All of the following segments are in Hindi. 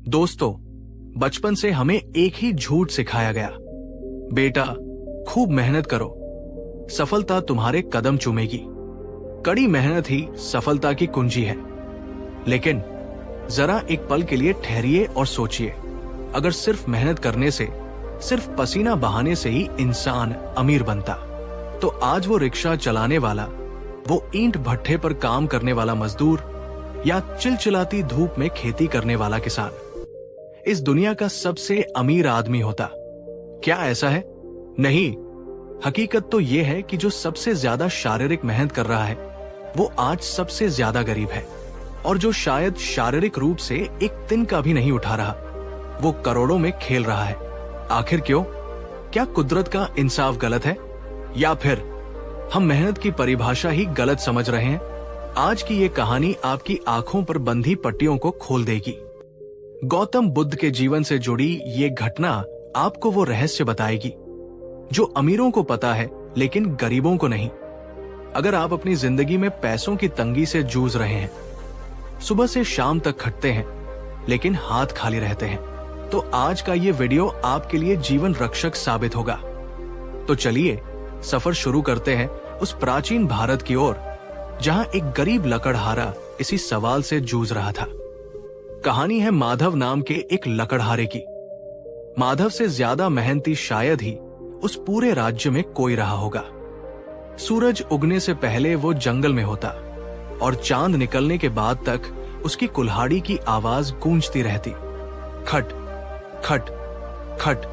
दोस्तों, बचपन से हमें एक ही झूठ सिखाया गया, बेटा खूब मेहनत करो, सफलता तुम्हारे कदम चूमेगी। कड़ी मेहनत ही सफलता की कुंजी है। लेकिन जरा एक पल के लिए ठहरिए और सोचिए, अगर सिर्फ मेहनत करने से, सिर्फ पसीना बहाने से ही इंसान अमीर बनता, तो आज वो रिक्शा चलाने वाला, वो ईंट भट्ठे पर काम करने वाला मजदूर या चिलचिलाती धूप में खेती करने वाला किसान इस दुनिया का सबसे अमीर आदमी होता। क्या ऐसा है? नहीं, हकीकत तो यह है कि जो सबसे ज्यादा शारीरिक मेहनत कर रहा है वो आज सबसे ज्यादा गरीब है, और जो शायद शारीरिक रूप से एक दिन का भी नहीं उठा रहा वो करोड़ों में खेल रहा है। आखिर क्यों? क्या कुदरत का इंसाफ गलत है, या फिर हम मेहनत की परिभाषा ही गलत समझ रहे हैं? आज की ये कहानी आपकी आंखों पर बंधी पट्टियों को खोल देगी। गौतम बुद्ध के जीवन से जुड़ी ये घटना आपको वो रहस्य बताएगी जो अमीरों को पता है लेकिन गरीबों को नहीं। अगर आप अपनी जिंदगी में पैसों की तंगी से जूझ रहे हैं, सुबह से शाम तक खटते हैं लेकिन हाथ खाली रहते हैं, तो आज का ये वीडियो आपके लिए जीवन रक्षक साबित होगा। तो चलिए सफर शुरू करते हैं उस प्राचीन भारत की ओर जहां एक गरीब लकड़हारा इसी सवाल से जूझ रहा था। कहानी है माधव नाम के एक लकड़हारे की। माधव से ज्यादा मेहनती शायद ही उस पूरे राज्य में कोई रहा होगा। सूरज उगने से पहले वो जंगल में होता और चांद निकलने के बाद तक उसकी कुल्हाड़ी की आवाज गूंजती रहती। खट खट खट।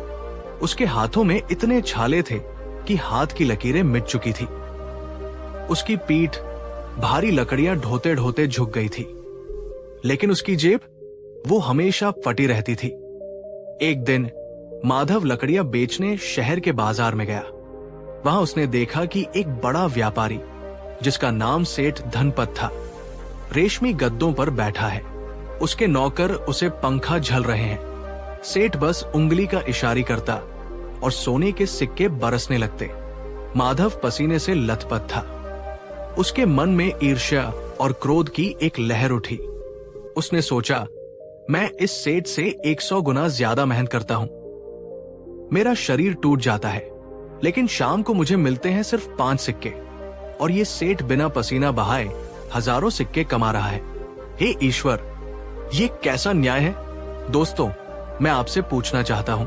उसके हाथों में इतने छाले थे कि हाथ की लकीरें मिट चुकी थी। उसकी पीठ भारी लकड़ियां ढोते ढोते झुक गई थी, लेकिन उसकी जेब वो हमेशा फटी रहती थी। एक दिन माधव लकड़ियां बेचने शहर के बाजार में गया। वहां उसने देखा कि एक बड़ा व्यापारी जिसका नाम सेठ धनपत था, रेशमी गद्दों पर बैठा है। उसके नौकर उसे पंखा झल रहे हैं। सेठ बस उंगली का इशारा करता और सोने के सिक्के बरसने लगते। माधव पसीने से लथपथ था। उसके मन में ईर्ष्या और क्रोध की एक लहर उठी। उसने सोचा, मैं इस सेठ से 100 गुना ज्यादा मेहनत करता हूं। मेरा शरीर टूट जाता है, लेकिन शाम को मुझे मिलते हैं सिर्फ 5 सिक्के, और ये सेठ बिना पसीना बहाए हजारों सिक्के कमा रहा है। हे ईश्वर, ये कैसा न्याय है? दोस्तों, मैं आपसे पूछना चाहता हूं,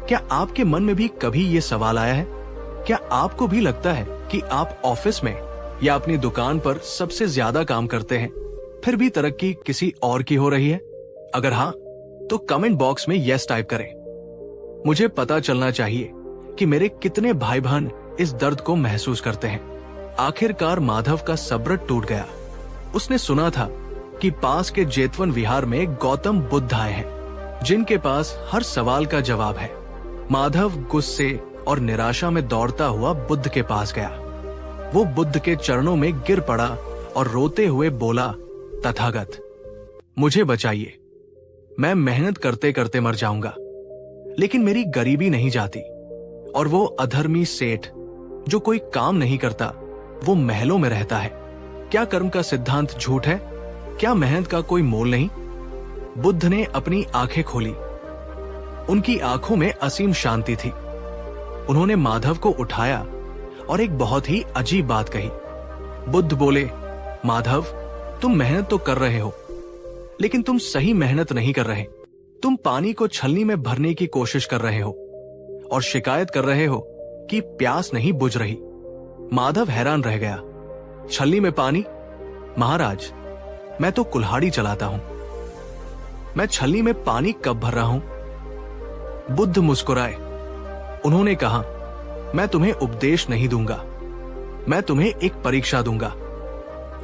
क्या आपके मन में भी कभी ये सवाल आया है? क्या आपको भी लगता है कि आप ऑफिस में या अपनी दुकान पर सबसे ज्यादा काम करते हैं, फिर भी तरक्की किसी और की हो रही है? अगर हाँ, तो कमेंट बॉक्स में यस टाइप करें। मुझे पता चलना चाहिए कि मेरे कितने भाई बहन इस दर्द को महसूस करते हैं। आखिरकार माधव का सब्र टूट गया। उसने सुना था कि पास के जेतवन विहार में गौतम बुद्ध आए हैं, जिनके पास हर सवाल का जवाब है। माधव गुस्से और निराशा में दौड़ता हुआ बुद्ध के पास गया। वो बुद्ध के चरणों में गिर पड़ा और रोते हुए बोला, तथागत, मुझे बचाइए। मैं मेहनत करते करते मर जाऊंगा, लेकिन मेरी गरीबी नहीं जाती। और वो अधर्मी सेठ जो कोई काम नहीं करता, वो महलों में रहता है। क्या कर्म का सिद्धांत झूठ है? क्या मेहनत का कोई मोल नहीं? बुद्ध ने अपनी आंखें खोली। उनकी आंखों में असीम शांति थी। उन्होंने माधव को उठाया और एक बहुत ही अजीब बात कही। बुद्ध बोले, माधव, तुम मेहनत तो कर रहे हो, लेकिन तुम सही मेहनत नहीं कर रहे। तुम पानी को छलनी में भरने की कोशिश कर रहे हो और शिकायत कर रहे हो कि प्यास नहीं बुझ रही। माधव हैरान रह गया। छलनी में पानी? महाराज, मैं तो कुल्हाड़ी चलाता हूं। मैं छलनी में पानी कब भर रहा हूं? बुद्ध मुस्कुराए। उन्होंने कहा, मैं तुम्हें उपदेश नहीं दूंगा, मैं तुम्हें एक परीक्षा दूंगा।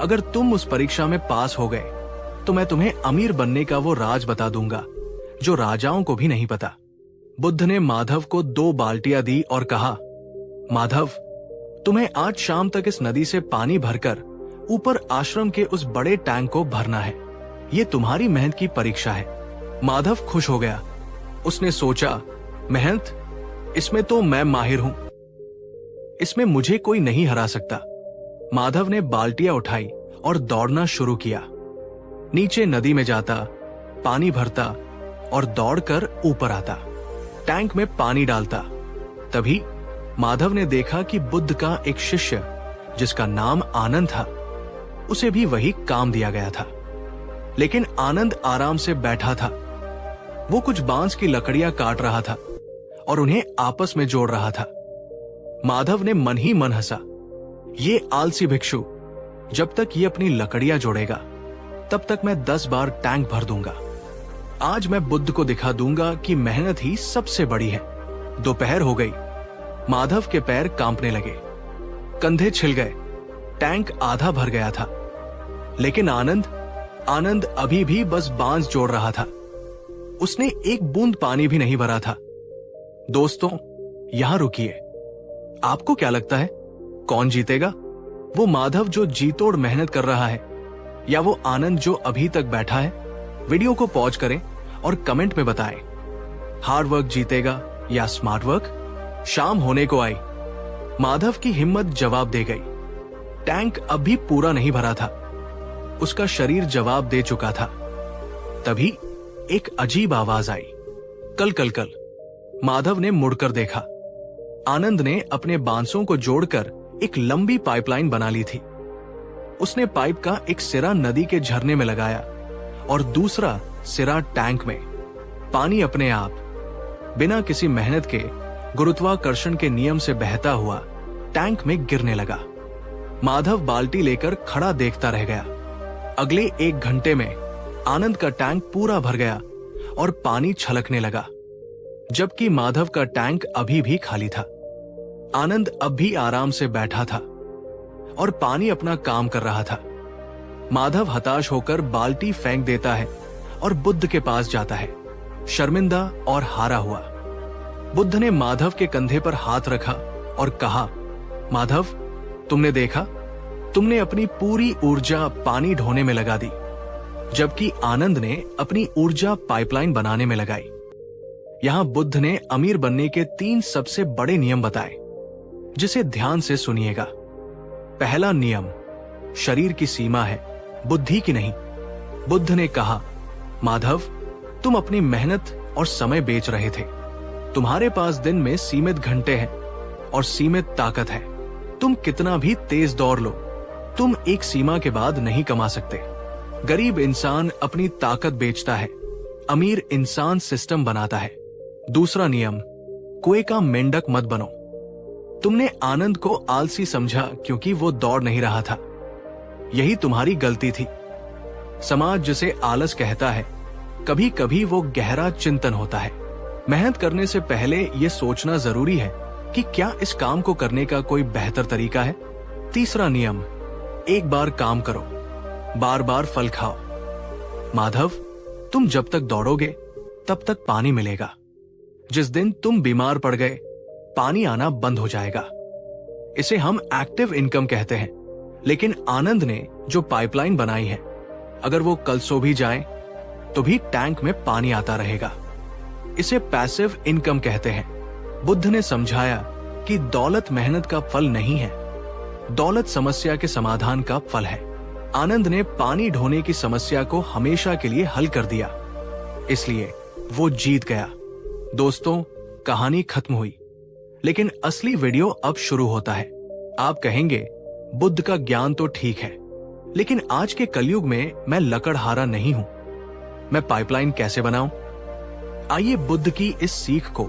अगर तुम उस परीक्षा में पास हो गए तो मैं तुम्हें अमीर बनने का वो राज बता दूंगा जो राजाओं को भी नहीं पता। बुद्ध ने माधव को 2 बाल्टियां दी और कहा, माधव, तुम्हें आज शाम तक इस नदी से पानी भरकर ऊपर आश्रम के उस बड़े टैंक को भरना है। ये तुम्हारी मेहनत की परीक्षा है। माधव खुश हो गया। उसने सोचा, मेहनत, इसमें तो मैं माहिर हूं, इसमें मुझे कोई नहीं हरा सकता। माधव ने बाल्टियां उठाई और दौड़ना शुरू किया। नीचे नदी में जाता, पानी भरता और दौड़कर ऊपर आता, टैंक में पानी डालता। तभी माधव ने देखा कि बुद्ध का एक शिष्य जिसका नाम आनंद था, उसे भी वही काम दिया गया था। लेकिन आनंद आराम से बैठा था। वो कुछ बांस की लकड़ियां काट रहा था और उन्हें आपस में जोड़ रहा था। माधव ने मन ही मन हंसा, ये आलसी भिक्षु, जब तक ये अपनी लकड़ियां जोड़ेगा तब तक मैं 10 बार टैंक भर दूंगा। आज मैं बुद्ध को दिखा दूंगा कि मेहनत ही सबसे बड़ी है। दोपहर हो गई। माधव के पैर कांपने लगे, कंधे छिल गए, टैंक आधा भर गया था। लेकिन आनंद अभी भी बस बांस जोड़ रहा था। उसने एक बूंद पानी भी नहीं भरा था। दोस्तों, यहां रुकिए। आपको क्या लगता है कौन जीतेगा? वो माधव जो जी तोड़ मेहनत कर रहा है, या वो आनंद जो अभी तक बैठा है? वीडियो को पॉज करें और कमेंट में बताएं, हार्ड वर्क जीतेगा या स्मार्ट वर्क? शाम होने को आई। माधव की हिम्मत जवाब दे गई। टैंक अब भी पूरा नहीं भरा था। उसका शरीर जवाब दे चुका था। तभी एक अजीब आवाज आई, कल कल कल। माधव ने मुड़कर देखा। आनंद ने अपने बांसों को जोड़कर एक लंबी पाइपलाइन बना ली थी। उसने पाइप का एक सिरा नदी के झरने में लगाया और दूसरा सिरा टैंक में। पानी अपने आप, बिना किसी मेहनत के, गुरुत्वाकर्षण के नियम से बहता हुआ टैंक में गिरने लगा। माधव बाल्टी लेकर खड़ा देखता रह गया। अगले 1 घंटे में आनंद का टैंक पूरा भर गया और पानी छलकने लगा, जबकि माधव का टैंक अभी भी खाली था। आनंद अब भी आराम से बैठा था और पानी अपना काम कर रहा था। माधव हताश होकर बाल्टी फेंक देता है और बुद्ध के पास जाता है, शर्मिंदा और हारा हुआ। बुद्ध ने माधव के कंधे पर हाथ रखा और कहा, माधव, तुमने देखा, तुमने अपनी पूरी ऊर्जा पानी ढोने में लगा दी, जबकि आनंद ने अपनी ऊर्जा पाइपलाइन बनाने में लगाई। यहां बुद्ध ने अमीर बनने के 3 सबसे बड़े नियम बताए, जिसे ध्यान से सुनिएगा। पहला नियम, शरीर की सीमा है, बुद्धि की नहीं। बुद्ध ने कहा, माधव, तुम अपनी मेहनत और समय बेच रहे थे। तुम्हारे पास दिन में सीमित घंटे हैं और सीमित ताकत है। तुम कितना भी तेज दौड़ लो, तुम एक सीमा के बाद नहीं कमा सकते। गरीब इंसान अपनी ताकत बेचता है, अमीर इंसान सिस्टम बनाता है। दूसरा नियम, कुएं का मेंढक मत बनो। तुमने आनंद को आलसी समझा क्योंकि वो दौड़ नहीं रहा था। यही तुम्हारी गलती थी। समाज जिसे आलस कहता है, कभी कभी वो गहरा चिंतन होता है। मेहनत करने से पहले यह सोचना जरूरी है कि क्या इस काम को करने का कोई बेहतर तरीका है। तीसरा नियम, एक बार काम करो, बार बार फल खाओ। माधव, तुम जब तक दौड़ोगे तब तक पानी मिलेगा। जिस दिन तुम बीमार पड़ गए, पानी आना बंद हो जाएगा। इसे हम एक्टिव इनकम कहते हैं। लेकिन आनंद ने जो पाइपलाइन बनाई है, अगर वो कल सो भी जाए तो भी टैंक में पानी आता रहेगा। इसे पैसिव इनकम कहते हैं। बुद्ध ने समझाया कि दौलत मेहनत का फल नहीं है, दौलत समस्या के समाधान का फल है। आनंद ने पानी ढोने की समस्या को हमेशा के लिए हल कर दिया, इसलिए वो जीत गया। दोस्तों, कहानी खत्म हुई, लेकिन असली वीडियो अब शुरू होता है। आप कहेंगे, बुद्ध का ज्ञान तो ठीक है, लेकिन आज के कलयुग में मैं लकड़हारा नहीं हूं। मैं पाइपलाइन कैसे बनाऊं? आइए बुद्ध की इस सीख को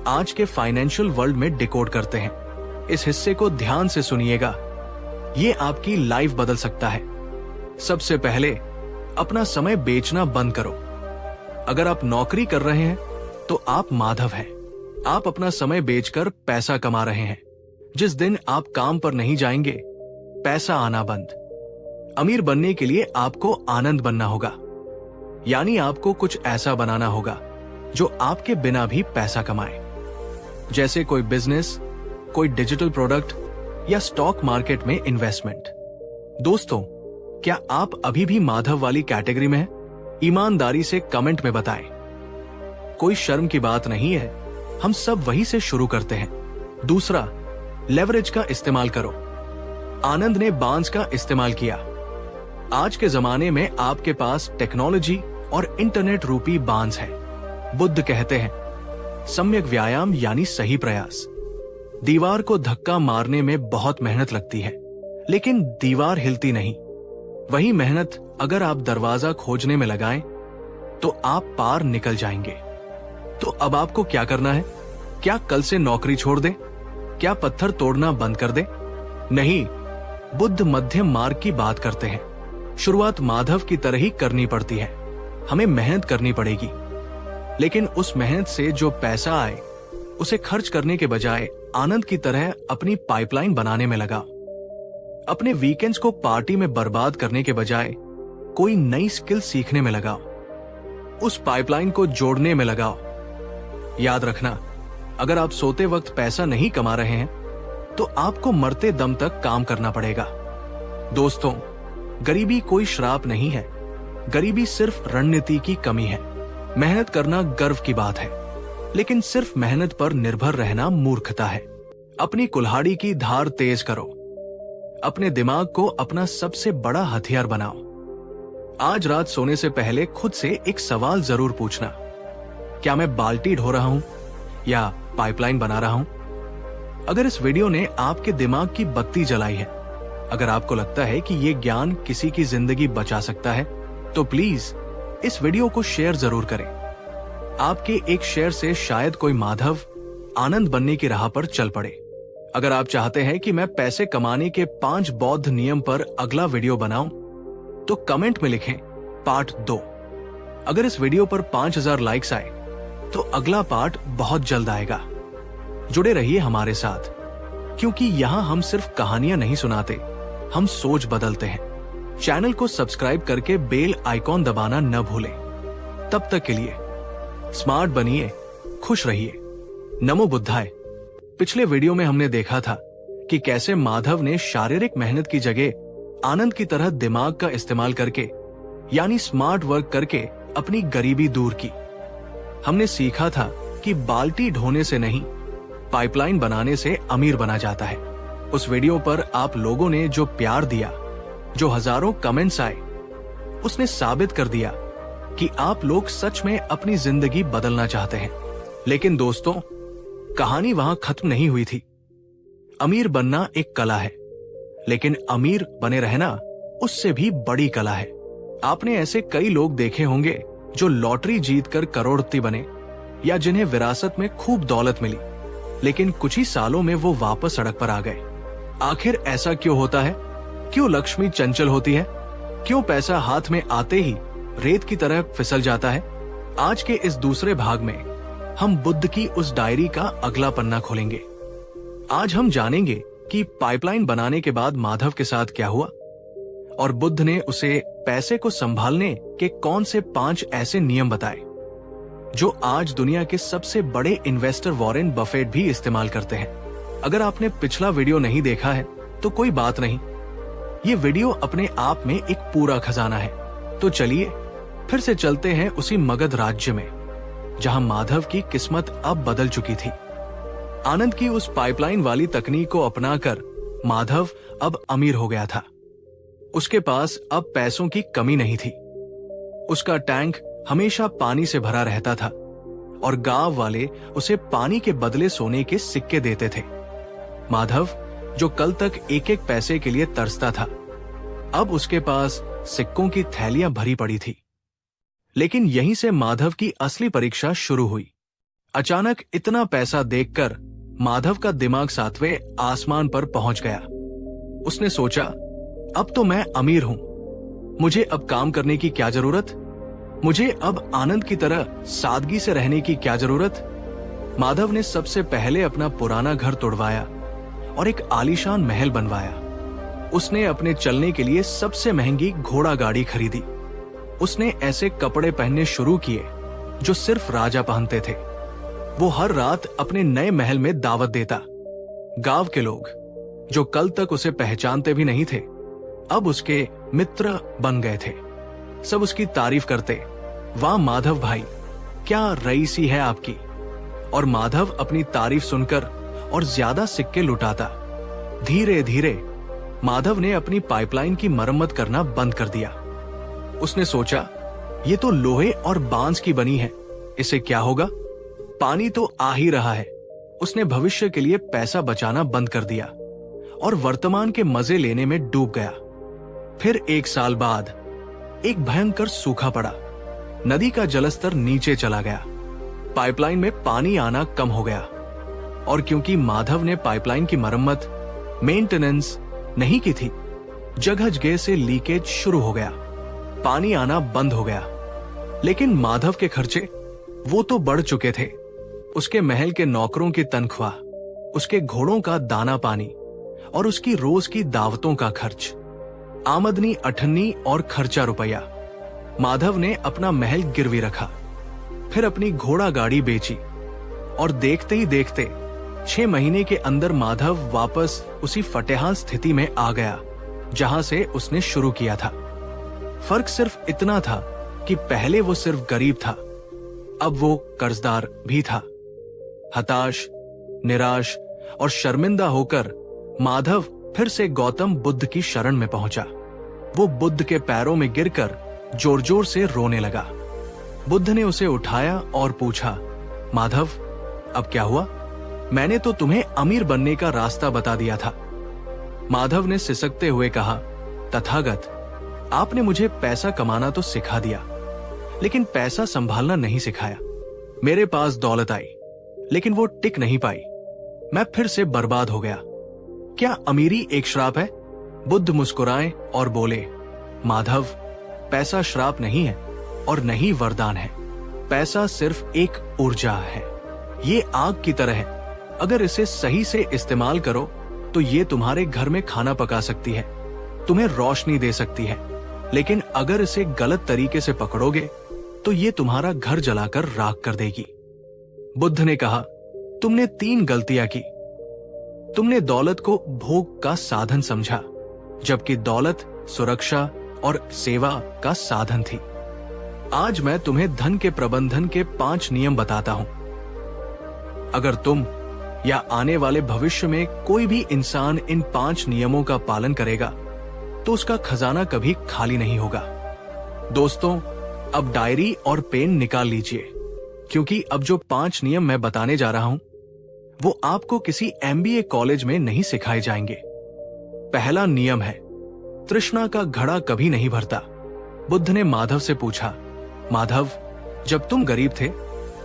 आज के फाइनेंशियल वर्ल्ड में डिकोड करते हैं। इस हिस्से को ध्यान से सुनिएगा, ये आपकी लाइफ बदल सकता है। सबसे पहले, अपना समय बेचना बंद करो। अगर आप नौकरी कर रहे हैं तो आप माधव हैं। आप अपना समय बेचकर पैसा कमा रहे हैं। जिस दिन आप काम पर नहीं जाएंगे, पैसा आना बंद। अमीर बनने के लिए आपको आनंद बनना होगा, यानी आपको कुछ ऐसा बनाना होगा जो आपके बिना भी पैसा कमाए, जैसे कोई बिजनेस, कोई डिजिटल प्रोडक्ट या स्टॉक मार्केट में इन्वेस्टमेंट। दोस्तों, क्या आप अभी भी माधव वाली कैटेगरी में हैं? ईमानदारी से कमेंट में बताएं। कोई शर्म की बात नहीं है, हम सब वही से शुरू करते हैं। दूसरा, लेवरेज का इस्तेमाल करो। आनंद ने बांस का इस्तेमाल किया। आज के जमाने में आपके पास टेक्नोलॉजी और इंटरनेट रूपी बांझ है। बुद्ध कहते हैं, सम्यक व्यायाम यानी सही प्रयास। दीवार को धक्का मारने में बहुत मेहनत लगती है, लेकिन दीवार हिलती नहीं। वही मेहनत अगर आप दरवाजा खोजने में लगाएं, तो आप पार निकल जाएंगे। तो अब आपको क्या करना है? क्या कल से नौकरी छोड़ दें? क्या पत्थर तोड़ना बंद कर दें? नहीं, बुद्ध मध्यम मार्ग की बात करते हैं। शुरुआत माधव की तरह ही करनी पड़ती है। हमें मेहनत करनी पड़ेगी, लेकिन उस मेहनत से जो पैसा आए उसे खर्च करने के बजाय आनंद की तरह अपनी पाइपलाइन बनाने में लगाओ। अपने वीकेंड्स को पार्टी में बर्बाद करने के बजाय कोई नई स्किल सीखने में लगाओ। उस पाइपलाइन को जोड़ने में लगाओ। याद रखना, अगर आप सोते वक्त पैसा नहीं कमा रहे हैं, तो आपको मरते दम तक काम करना पड़ेगा। दोस्तों, गरीबी कोई श्राप नहीं है। गरीबी सिर्फ रणनीति की कमी है। मेहनत करना गर्व की बात है, लेकिन सिर्फ मेहनत पर निर्भर रहना मूर्खता है। अपनी कुल्हाड़ी की धार तेज करो। अपने दिमाग को अपना सबसे बड़ा हथियार बनाओ। आज रात सोने से पहले खुद से एक सवाल जरूर पूछना, क्या मैं बाल्टी ढो रहा हूं या पाइपलाइन बना रहा हूं? अगर इस वीडियो ने आपके दिमाग की बत्ती जलाई है, अगर आपको लगता है कि ये ज्ञान किसी की जिंदगी बचा सकता है, तो प्लीज इस वीडियो को शेयर जरूर करें। आपके एक शेयर से शायद कोई माधव आनंद बनने की राह पर चल पड़े। अगर आप चाहते हैं कि मैं पैसे कमाने के 5 बौद्ध नियम पर अगला वीडियो बनाऊं, तो कमेंट में लिखें पार्ट 2। अगर इस वीडियो पर 5000 लाइक्स आए, तो अगला पार्ट बहुत जल्द आएगा। जुड़े रहिए हमारे साथ, क्योंकि यहाँ हम सिर्फ कहानियां नहीं सुनाते, हम सोच बदलते हैं। चैनल को सब्सक्राइब करके बेल आइकॉन दबाना न भूलें। तब तक के लिए स्मार्ट बनिए, खुश रहिए। नमो बुद्धाय। पिछले वीडियो में हमने देखा था कि कैसे माधव ने शारीरिक मेहनत की जगह आनंद की तरह दिमाग का इस्तेमाल करके, यानी स्मार्ट वर्क करके अपनी गरीबी दूर की। हमने सीखा था कि बाल्टी ढोने से नहीं, पाइपलाइन बनाने से अमीर बना जाता है। उस वीडियो पर आप लोगों ने जो प्यार दिया, जो हजारों कमेंट्स आए, उसने साबित कर दिया कि आप लोग सच में अपनी जिंदगी बदलना चाहते हैं। लेकिन दोस्तों, कहानी वहां खत्म नहीं हुई थी। अमीर बनना एक कला है, लेकिन अमीर बने रहना उससे भी बड़ी कला है। आपने ऐसे कई लोग देखे होंगे जो लॉटरी जीतकर करोड़पति बने, या जिन्हें विरासत में खूब दौलत मिली, लेकिन कुछ ही सालों में वो वापस सड़क पर आ गए। आखिर ऐसा क्यों होता है? क्यों लक्ष्मी चंचल होती है? क्यों पैसा हाथ में आते ही रेत की तरह फिसल जाता है? आज के इस दूसरे भाग में हम बुद्ध की उस डायरी का अगला पन्ना खोलेंगे। आज हम जानेंगे कि पाइपलाइन बनाने के बाद माधव के साथ क्या हुआ, और बुद्ध ने उसे पैसे को संभालने के कौन से 5 ऐसे नियम बताए जो आज दुनिया के सबसे बड़े इन्वेस्टर वॉरेन बफेट भी इस्तेमाल करते हैं। अगर आपने पिछला वीडियो नहीं देखा है, तो कोई बात नहीं, ये वीडियो अपने आप में एक पूरा खजाना है। तो चलिए फिर से चलते हैं उसी मगध राज्य में, जहां माधव की किस्मत अब बदल चुकी थी। आनंद की उस पाइपलाइन वाली तकनीक को अपनाकर माधव अब अमीर हो गया था। उसके पास अब पैसों की कमी नहीं थी। उसका टैंक हमेशा पानी से भरा रहता था, और गांव वाले उसे पानी के बदले सोने के सिक्के देते थे। माधव, जो कल तक एक एक पैसे के लिए तरसता था, अब उसके पास सिक्कों की थैलियां भरी पड़ी थी। लेकिन यहीं से माधव की असली परीक्षा शुरू हुई। अचानक इतना पैसा देखकर माधव का दिमाग 7वें आसमान पर पहुंच गया। उसने सोचा, अब तो मैं अमीर हूं, मुझे अब काम करने की क्या जरूरत? मुझे अब आनंद की तरह सादगी से रहने की क्या जरूरत? माधव ने सबसे पहले अपना पुराना घर तोड़वाया और एक आलीशान महल बनवाया। उसने अपने चलने के लिए सबसे महंगी घोड़ा गाड़ी खरीदी। उसने ऐसे कपड़े पहनने शुरू किए जो सिर्फ राजा पहनते थे। वो हर रात अपने नए महल में दावत देता। गांव के लोग, जो कल तक उसे पहचानते भी नहीं थे, अब उसके मित्र बन गए थे। सब उसकी तारीफ करते, वाह माधव भाई, क्या रईसी है आपकी। और माधव अपनी तारीफ सुनकर और ज्यादा सिक्के लुटाता। धीरे धीरे माधव ने अपनी पाइपलाइन की मरम्मत करना बंद कर दिया। उसने सोचा, ये तो लोहे और बांस की बनी है, इसे क्या होगा? पानी तो आ ही रहा है। उसने भविष्य के लिए पैसा बचाना बंद कर दिया और वर्तमान के मजे लेने में डूब गया। फिर 1 साल बाद एक भयंकर सूखा पड़ा। नदी का जलस्तर नीचे चला गया। पाइपलाइन में पानी आना कम हो गया और क्योंकि माधव ने पाइपलाइन की मरम्मत, मेंटेनेंस नहीं की थी, जगह जगह से लीकेज शुरू हो गया। पानी आना बंद हो गया। लेकिन माधव के खर्चे वो तो बढ़ चुके थे। उसके महल के नौकरों की तनख्वाह, उसके घोड़ों का दाना पानी और उसकी रोज की दावतों का खर्च, आमदनी अठन्नी और खर्चा रुपया। माधव ने अपना महल गिरवी रखा, फिर अपनी घोड़ा गाड़ी बेची और देखते ही देखते 6 महीने के अंदर माधव वापस उसी फटेहाल स्थिति में आ गया जहां से उसने शुरू किया था। फर्क सिर्फ इतना था कि पहले वो सिर्फ गरीब था, अब वो कर्जदार भी था। हताश, निराश और शर्मिंदा होकर माधव फिर से गौतम बुद्ध की शरण में पहुंचा। वो बुद्ध के पैरों में गिरकर जोर जोर से रोने लगा। बुद्ध ने उसे उठाया और पूछा, माधव, अब क्या हुआ? मैंने तो तुम्हें अमीर बनने का रास्ता बता दिया था। माधव ने सिसकते हुए कहा, तथागत, आपने मुझे पैसा कमाना तो सिखा दिया, लेकिन पैसा संभालना नहीं सिखाया। मेरे पास दौलत आई, लेकिन वो टिक नहीं पाई। मैं फिर से बर्बाद हो गया। क्या अमीरी एक श्राप है? बुद्ध मुस्कुराए और बोले, माधव, पैसा श्राप नहीं है और नहीं वरदान है। पैसा सिर्फ एक ऊर्जा है। ये आग की तरह है। अगर इसे सही से इस्तेमाल करो तो ये तुम्हारे घर में खाना पका सकती है, तुम्हें रोशनी दे सकती है। लेकिन अगर इसे गलत तरीके से पकड़ोगे तो ये तुम्हारा घर जलाकर राख कर देगी। बुद्ध ने कहा, तुमने 3 गलतियां की। तुमने दौलत को भोग का साधन समझा, जबकि दौलत सुरक्षा और सेवा का साधन थी। आज मैं तुम्हें धन के प्रबंधन के 5 नियम बताता हूं। अगर तुम या आने वाले भविष्य में कोई भी इंसान इन 5 नियमों का पालन करेगा तो उसका खजाना कभी खाली नहीं होगा। दोस्तों, अब डायरी और पेन निकाल लीजिए, क्योंकि अब जो 5 नियम मैं बताने जा रहा हूं वो आपको किसी MBA कॉलेज में नहीं सिखाए जाएंगे। पहला नियम है, तृष्णा का घड़ा कभी नहीं भरता। बुद्ध ने माधव से पूछा, माधव, जब तुम गरीब थे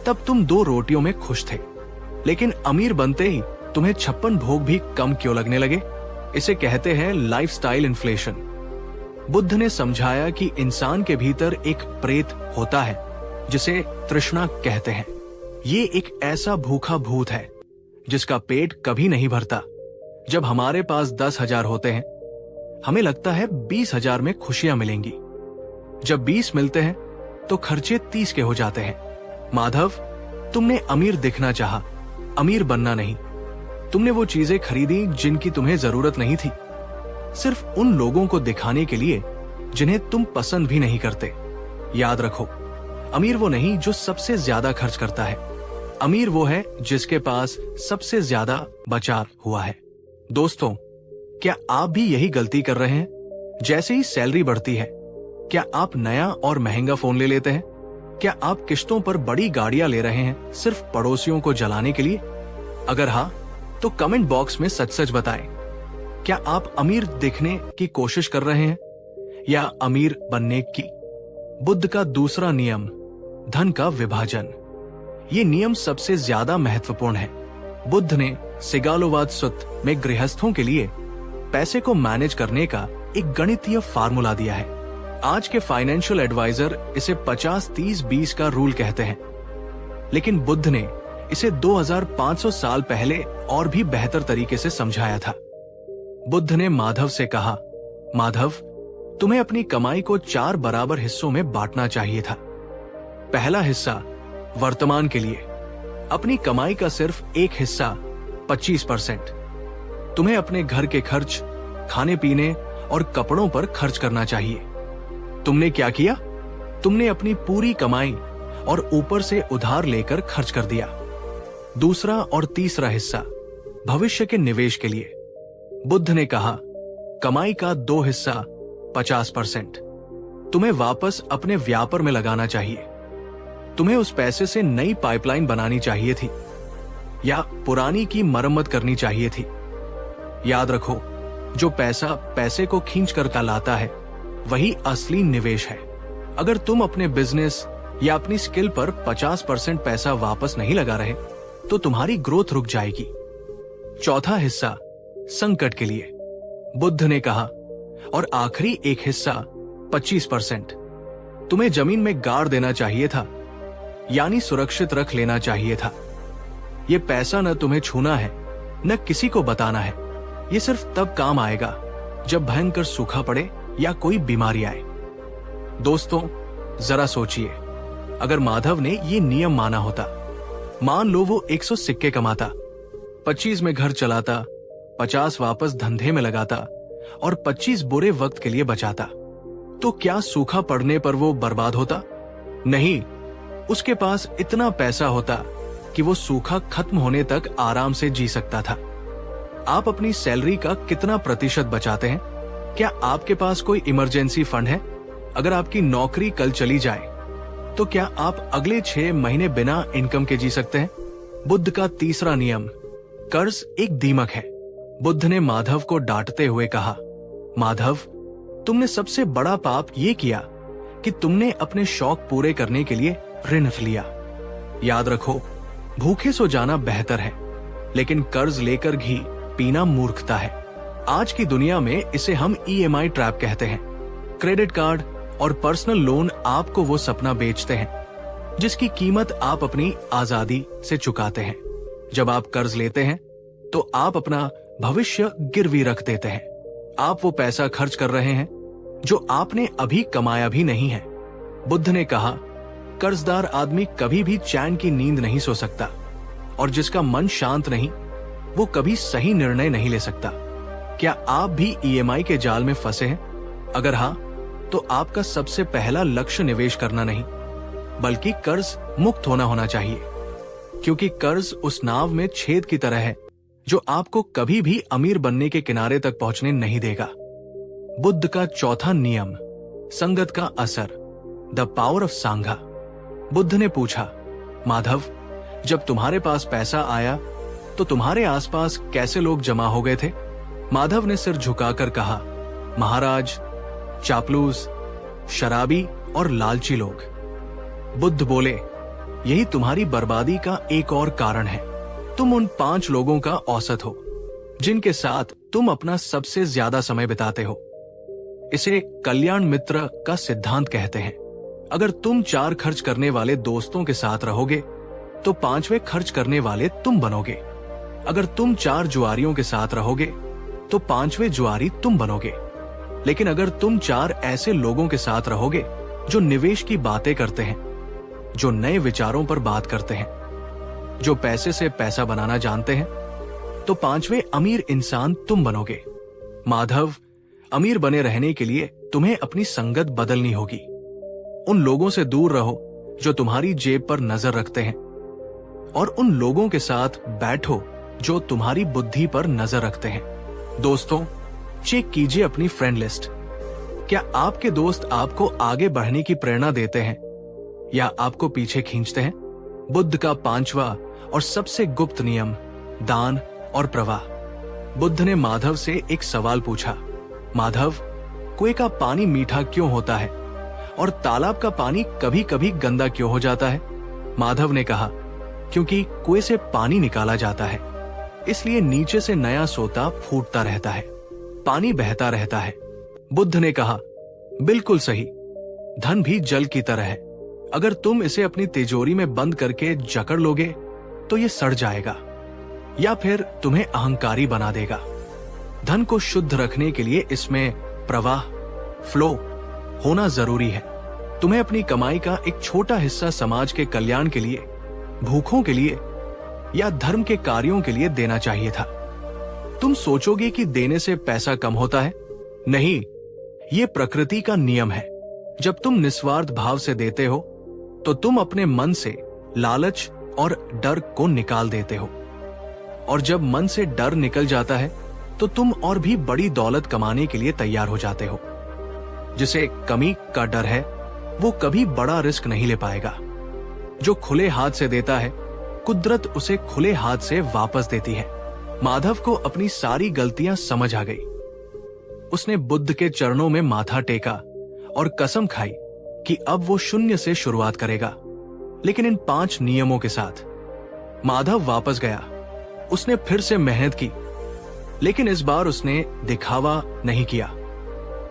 तब तुम 2 रोटियों में खुश थे, लेकिन अमीर बनते ही तुम्हें 56 भोग भी कम क्यों लगने लगे? इसे कहते हैं लाइफस्टाइल इन्फ्लेशन। बुद्ध ने समझाया कि इंसान के भीतर एक प्रेत होता है जिसे तृष्णा कहते हैं। ये एक ऐसा भूखा भूत है जिसका पेट कभी नहीं भरता। जब हमारे पास 10,000 होते हैं, हमें लगता है 20,000 में खुशियां मिलेंगी। जब 20 मिलते हैं तो खर्चे 30 के हो जाते हैं। माधव, तुमने अमीर दिखना चाहा, अमीर बनना नहीं। तुमने वो चीजें खरीदी जिनकी तुम्हें जरूरत नहीं थी, सिर्फ उन लोगों को दिखाने के लिए जिन्हें तुम पसंद भी नहीं करते। याद रखो, अमीर वो नहीं जो सबसे ज्यादा खर्च करता है। अमीर वो है जिसके पास सबसे ज्यादा बचा हुआ है। दोस्तों, क्या आप भी यही गलती कर रहे हैं? जैसे ही सैलरी बढ़ती है, क्या आप नया और महंगा फोन ले लेते हैं? क्या आप किश्तों पर बड़ी गाड़ियां ले रहे हैं सिर्फ पड़ोसियों को जलाने के लिए? अगर हाँ, तो कमेंट बॉक्स में सच सच बताएं। क्या आप अमीर दिखने की कोशिश कर रहे हैं या अमीर बनने की? बुद्ध का दूसरा नियम, धन का विभाजन। ये नियम सबसे ज्यादा महत्वपूर्ण है। बुद्ध ने सिगालोवाद सुत्त में गृहस्थों के लिए पैसे को मैनेज करने का एक गणितीय फार्मूला दिया है। आज के फाइनेंशियल एडवाइजर इसे 50-30-20 का रूल कहते हैं, लेकिन बुद्ध ने इसे 2500 साल पहले और भी बेहतर तरीके से समझाया था। बुद्ध ने माधव से कहा, माधव, तुम्हें अपनी कमाई को 4 बराबर हिस्सों में बांटना चाहिए था। पहला हिस्सा वर्तमान के लिए, अपनी कमाई का सिर्फ एक हिस्सा 25% तुम्हें अपने घर के खर्च, खाने पीने और कपड़ों पर खर्च करना चाहिए। तुमने क्या किया? तुमने अपनी पूरी कमाई और ऊपर से उधार लेकर खर्च कर दिया। दूसरा और तीसरा हिस्सा भविष्य के निवेश के लिए। बुद्ध ने कहा, कमाई का 2 हिस्सा 50%, तुम्हें वापस अपने व्यापार में लगाना चाहिए। तुम्हें उस पैसे से नई पाइपलाइन बनानी चाहिए थी या पुरानी की मरम्मत करनी चाहिए थी। याद रखो, जो पैसा पैसे को खींच कर लाता है वही असली निवेश है। अगर तुम अपने बिजनेस या अपनी स्किल पर 50% पैसा वापस नहीं लगा रहे तो तुम्हारी ग्रोथ रुक जाएगी। चौथा हिस्सा संकट के लिए, बुद्ध ने कहा। और आखिरी एक हिस्सा 25% तुम्हें जमीन में गाड़ देना चाहिए था, यानी सुरक्षित रख लेना चाहिए था। यह पैसा न तुम्हें छूना है न किसी को बताना है। यह सिर्फ तब काम आएगा जब भयंकर सूखा पड़े या कोई बीमारी आए। दोस्तों, जरा सोचिए, अगर माधव ने ये नियम माना होता, मान लो वो 100 सिक्के कमाता, 25 में घर चलाता, 50 वापस धंधे में लगाता और 25 बुरे वक्त के लिए बचाता, तो क्या सूखा पड़ने पर वो बर्बाद होता? नहीं, उसके पास इतना पैसा होता कि वो सूखा खत्म होने तक आराम से जी सकता था। आप अपनी सैलरी का कितना प्रतिशत बचाते हैं? क्या आपके पास कोई इमरजेंसी फंड है? अगर आपकी नौकरी कल चली जाए तो क्या आप अगले 6 महीने बिना इनकम के जी सकते हैं? बुद्ध का तीसरा नियम, कर्ज एक दीमक है। बुद्ध ने माधव को डांटते हुए कहा, माधव, तुमने सबसे बड़ा पाप ये किया कि तुमने अपने शौक पूरे करने के लिए ऋण लिया। याद रखो, भूखे सो जाना बेहतर है, लेकिन कर्ज लेकर घी पीना मूर्खता है। आज की दुनिया में इसे हम EMI ट्रैप कहते हैं। क्रेडिट कार्ड और पर्सनल लोन आपको वो सपना बेचते हैं जिसकी कीमत आप अपनी आजादी से चुकाते हैं। जब आप कर्ज लेते हैं तो आप अपना भविष्य गिरवी रख देते हैं। आप वो पैसा खर्च कर रहे हैं जो आपने अभी कमाया भी नहीं है। बुद्ध ने कहा, कर्जदार आदमी कभी भी चैन की नींद नहीं सो सकता और जिसका मन शांत नहीं वो कभी सही निर्णय नहीं ले सकता। क्या आप भी EMI के जाल में फंसे हैं? अगर हाँ, तो आपका सबसे पहला लक्ष्य निवेश करना नहीं बल्कि कर्ज मुक्त होना चाहिए, क्योंकि कर्ज उस नाव में छेद की तरह है जो आपको कभी भी अमीर बनने के किनारे तक पहुंचने नहीं देगा। बुद्ध का चौथा नियम, संगत का असर, the power of Sangha. Buddha ने पूछा, माधव, जब तुम्हारे पास पैसा आया तो तुम्हारे आसपास कैसे लोग जमा हो गए थे? माधव ने सिर झुकाकर कहा, महाराज, चापलूस, शराबी और लालची लोग। बुद्ध बोले, यही तुम्हारी बर्बादी का एक और कारण है। तुम उन 5 लोगों का औसत हो जिनके साथ तुम अपना सबसे ज्यादा समय बिताते हो। इसे कल्याण मित्र का सिद्धांत कहते हैं। अगर तुम 4 खर्च करने वाले दोस्तों के साथ रहोगे तो 5वें खर्च करने वाले तुम बनोगे। अगर तुम 4 जुआरियों के साथ रहोगे तो 5वें जुआरी तुम बनोगे। लेकिन अगर तुम 4 ऐसे लोगों के साथ रहोगे जो निवेश की बातें करते हैं, जो नए विचारों पर बात करते हैं, जो पैसे से पैसा बनाना जानते हैं, तो 5वें अमीर इंसान तुम बनोगे। माधव, अमीर बने रहने के लिए तुम्हें अपनी संगत बदलनी होगी। उन लोगों से दूर रहो जो तुम्हारी जेब पर नजर रखते हैं और उन लोगों के साथ बैठो जो तुम्हारी बुद्धि पर नजर रखते हैं। दोस्तों, चेक कीजिए अपनी फ्रेंड लिस्ट। क्या आपके दोस्त आपको आगे बढ़ने की प्रेरणा देते हैं या आपको पीछे खींचते हैं? बुद्ध का 5वां और सबसे गुप्त नियम, दान और प्रवाह। बुद्ध ने माधव से एक सवाल पूछा, माधव, कुएं का पानी मीठा क्यों होता है और तालाब का पानी कभी कभी गंदा क्यों हो जाता है? माधव ने कहा, क्योंकि कुएं से पानी निकाला जाता है, इसलिए नीचे से नया सोता फूटता रहता है, पानी बहता रहता है। बुद्ध ने कहा, बिल्कुल सही, धन भी जल की तरह है। अगर तुम इसे अपनी तिजोरी में बंद करके जकड़ लोगे तो ये सड़ जाएगा या फिर तुम्हें अहंकारी बना देगा। धन को शुद्ध रखने के लिए इसमें प्रवाह, फ्लो होना जरूरी है। तुम्हें अपनी कमाई का एक छोटा हिस्सा समाज के कल्याण के लिए, भूखों के लिए या धर्म के कार्यों के लिए देना चाहिए था। तुम सोचोगे कि देने से पैसा कम होता है? नहीं, ये प्रकृति का नियम है। जब तुम निस्वार्थ भाव से देते हो तो तुम अपने मन से लालच और डर को निकाल देते हो, और जब मन से डर निकल जाता है तो तुम और भी बड़ी दौलत कमाने के लिए तैयार हो जाते हो। जिसे कमी का डर है वो कभी बड़ा रिस्क नहीं ले पाएगा। जो खुले हाथ से देता है कुदरत उसे खुले हाथ से वापस देती है। माधव को अपनी सारी गलतियां समझ आ गई। उसने बुद्ध के चरणों में माथा टेका और कसम खाई कि अब वो शून्य से शुरुआत करेगा, लेकिन इन 5 नियमों के साथ। माधव वापस गया। उसने फिर से मेहनत की, लेकिन इस बार उसने दिखावा नहीं किया।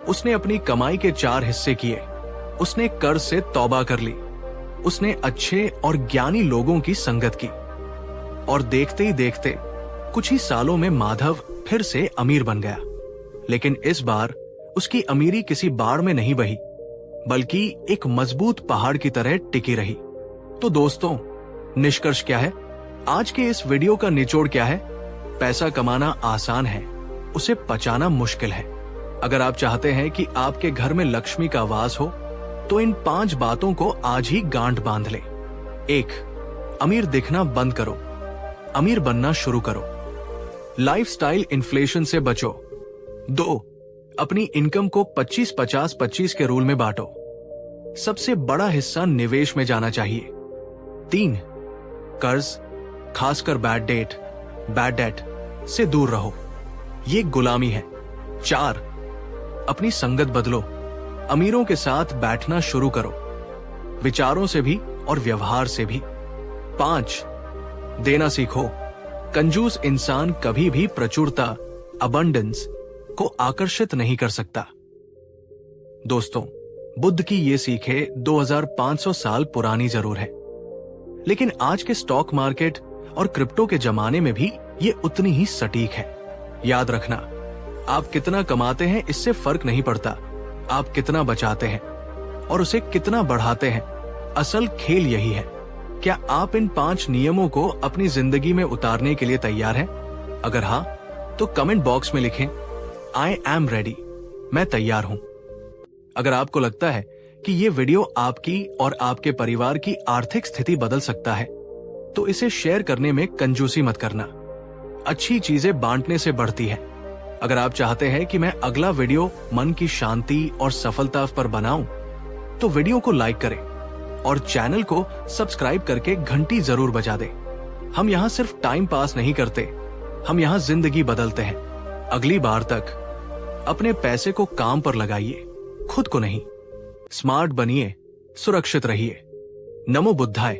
उसने अपनी कमाई के 4 हिस्से किए। उसने कर्ज से तौबा कर ली। उसने अच्छे और ज्ञानी लोगों की संगत की, और देखते ही देखते कुछ ही सालों में माधव फिर से अमीर बन गया। लेकिन इस बार उसकी अमीरी किसी बाढ़ में नहीं बही, बल्कि एक मजबूत पहाड़ की तरह टिकी रही। तो दोस्तों, निष्कर्ष क्या है? आज के इस वीडियो का निचोड़ क्या है? पैसा कमाना आसान है, उसे पचाना मुश्किल है। अगर आप चाहते हैं कि आपके घर में लक्ष्मी का वास हो, तो इन 5 बातों को आज ही गांठ बांध ले। 1. अमीर दिखना बंद करो, अमीर बनना शुरू करो। लाइफस्टाइल इन्फ्लेशन से बचो। 2. अपनी इनकम को 25-50-25 के रूल में बांटो। सबसे बड़ा हिस्सा निवेश में जाना चाहिए। 3. कर्ज, खासकर बैड डेट से दूर रहो, ये गुलामी है। 4. अपनी संगत बदलो, अमीरों के साथ बैठना शुरू करो, विचारों से भी और व्यवहार से भी। 5. देना सीखो, कंजूस इंसान कभी भी प्रचुरता, अबंडेंस को आकर्षित नहीं कर सकता। दोस्तों, बुद्ध की ये सीखें 2500 साल पुरानी जरूर है, लेकिन आज के स्टॉक मार्केट और क्रिप्टो के जमाने में भी ये उतनी ही सटीक है। याद रखना, आप कितना कमाते हैं इससे फर्क नहीं पड़ता, आप कितना बचाते हैं और उसे कितना बढ़ाते हैं। असल खेल यही है। क्या आप इन 5 नियमों को अपनी जिंदगी में उतारने के लिए तैयार हैं? अगर हाँ, तो कमेंट बॉक्स में लिखें, आई एम रेडी, मैं तैयार हूं। अगर आपको लगता है कि ये वीडियो आपकी और आपके परिवार की आर्थिक स्थिति बदल सकता है, तो इसे शेयर करने में कंजूसी मत करना। अच्छी चीजें बांटने से बढ़ती है। अगर आप चाहते हैं कि मैं अगला वीडियो मन की शांति और सफलता पर बनाऊं, तो वीडियो को लाइक करें और चैनल को सब्सक्राइब करके घंटी जरूर बजा दें। हम यहाँ सिर्फ टाइम पास नहीं करते, हम यहाँ जिंदगी बदलते हैं। अगली बार तक अपने पैसे को काम पर लगाइए, खुद को नहीं। स्मार्ट बनिए, सुरक्षित रहिए। नमो बुद्धाय।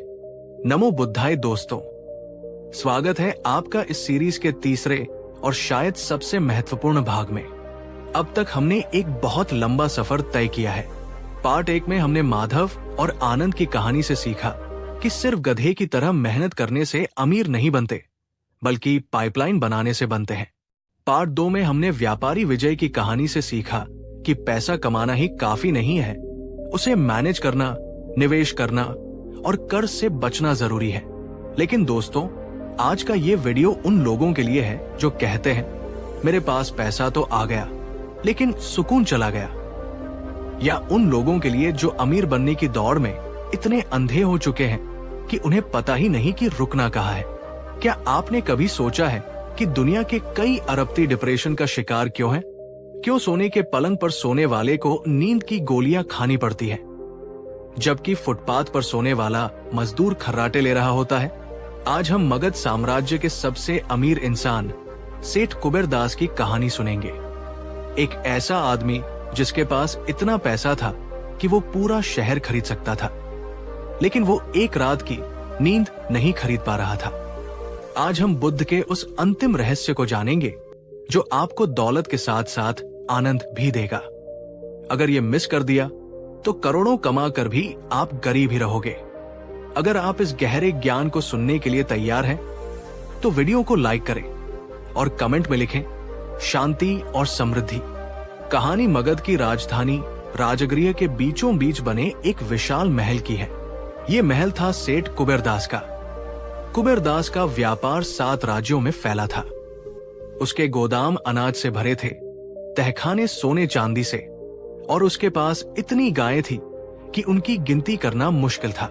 नमो बुद्धाय दोस्तों, स्वागत है आपका इस सीरीज के तीसरे और शायद सबसे महत्वपूर्ण भाग में। अब तक हमने एक बहुत लंबा सफर तय किया है। पार्ट 1 में हमने माधव और आनंद की कहानी से सीखा कि सिर्फ गधे की तरह मेहनत करने से अमीर नहीं बनते, बल्कि पाइपलाइन बनाने से बनते हैं। पार्ट 2 में हमने व्यापारी विजय की कहानी से सीखा कि पैसा कमाना ही काफी नहीं है, उसे मैनेज करना, निवेश करना और कर्ज से बचना जरूरी है। लेकिन दोस्तों, आज का ये वीडियो उन लोगों के लिए है जो कहते हैं, मेरे पास पैसा तो आ गया लेकिन सुकून चला गया। या उन लोगों के लिए जो अमीर बनने की दौड़ में इतने अंधे हो चुके हैं कि उन्हें पता ही नहीं कि रुकना कहाँ है। क्या आपने कभी सोचा है कि दुनिया के कई अरबपति डिप्रेशन का शिकार क्यों हैं? क्यों सोने के पलंग पर सोने वाले को नींद की गोलियां खानी पड़ती हैं, जबकि फुटपाथ पर सोने वाला मजदूर खर्राटे ले रहा होता है? आज हम मगध साम्राज्य के सबसे अमीर इंसान सेठ कुबेरदास की कहानी सुनेंगे। एक ऐसा आदमी जिसके पास इतना पैसा था कि वो पूरा शहर खरीद सकता था, लेकिन वो एक रात की नींद नहीं खरीद पा रहा था। आज हम बुद्ध के उस अंतिम रहस्य को जानेंगे जो आपको दौलत के साथ साथ आनंद भी देगा। अगर ये मिस कर दिया तो करोड़ों कमा कर भी आप गरीब ही रहोगे। अगर आप इस गहरे ज्ञान को सुनने के लिए तैयार हैं, तो वीडियो को लाइक करें और कमेंट में लिखें, शांति और समृद्धि। कहानी मगध की राजधानी राजगृह के बीचों बीच बने एक विशाल महल की है। ये महल था सेठ कुबेरदास का। कुबेरदास का व्यापार 7 राज्यों में फैला था। उसके गोदाम अनाज से भरे थे, तहखाने सोने चांदी से, और उसके पास इतनी गायें थी कि उनकी गिनती करना मुश्किल था।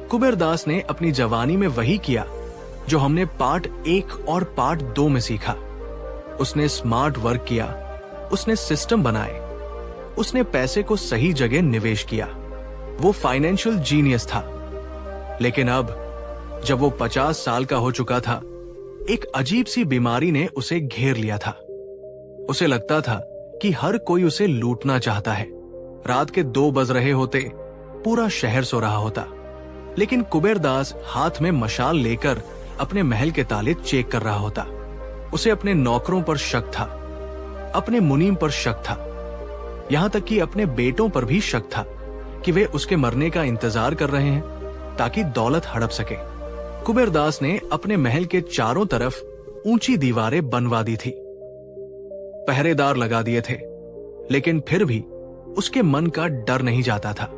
कुबेरदास ने अपनी जवानी में वही किया जो हमने पार्ट 1 और पार्ट 2 में सीखा। उसने स्मार्ट वर्क किया, उसने सिस्टम बनाए, उसने पैसे को सही जगह निवेश किया। वो फाइनेंशियल जीनियस था। लेकिन अब जब वो 50 साल का हो चुका था, एक अजीब सी बीमारी ने उसे घेर लिया था। उसे लगता था कि हर कोई उसे लूटना चाहता है। रात के 2 बज रहे होते, पूरा शहर सो रहा होता, लेकिन कुबेरदास हाथ में मशाल लेकर अपने महल के ताले चेक कर रहा होता। उसे अपने नौकरों पर शक था, अपने मुनीम पर शक था, यहां तक कि अपने बेटों पर भी शक था कि वे उसके मरने का इंतजार कर रहे हैं ताकि दौलत हड़प सके। कुबेरदास ने अपने महल के चारों तरफ ऊंची दीवारें बनवा दी थी, पहरेदार लगा दिए थे, लेकिन फिर भी उसके मन का डर नहीं जाता था।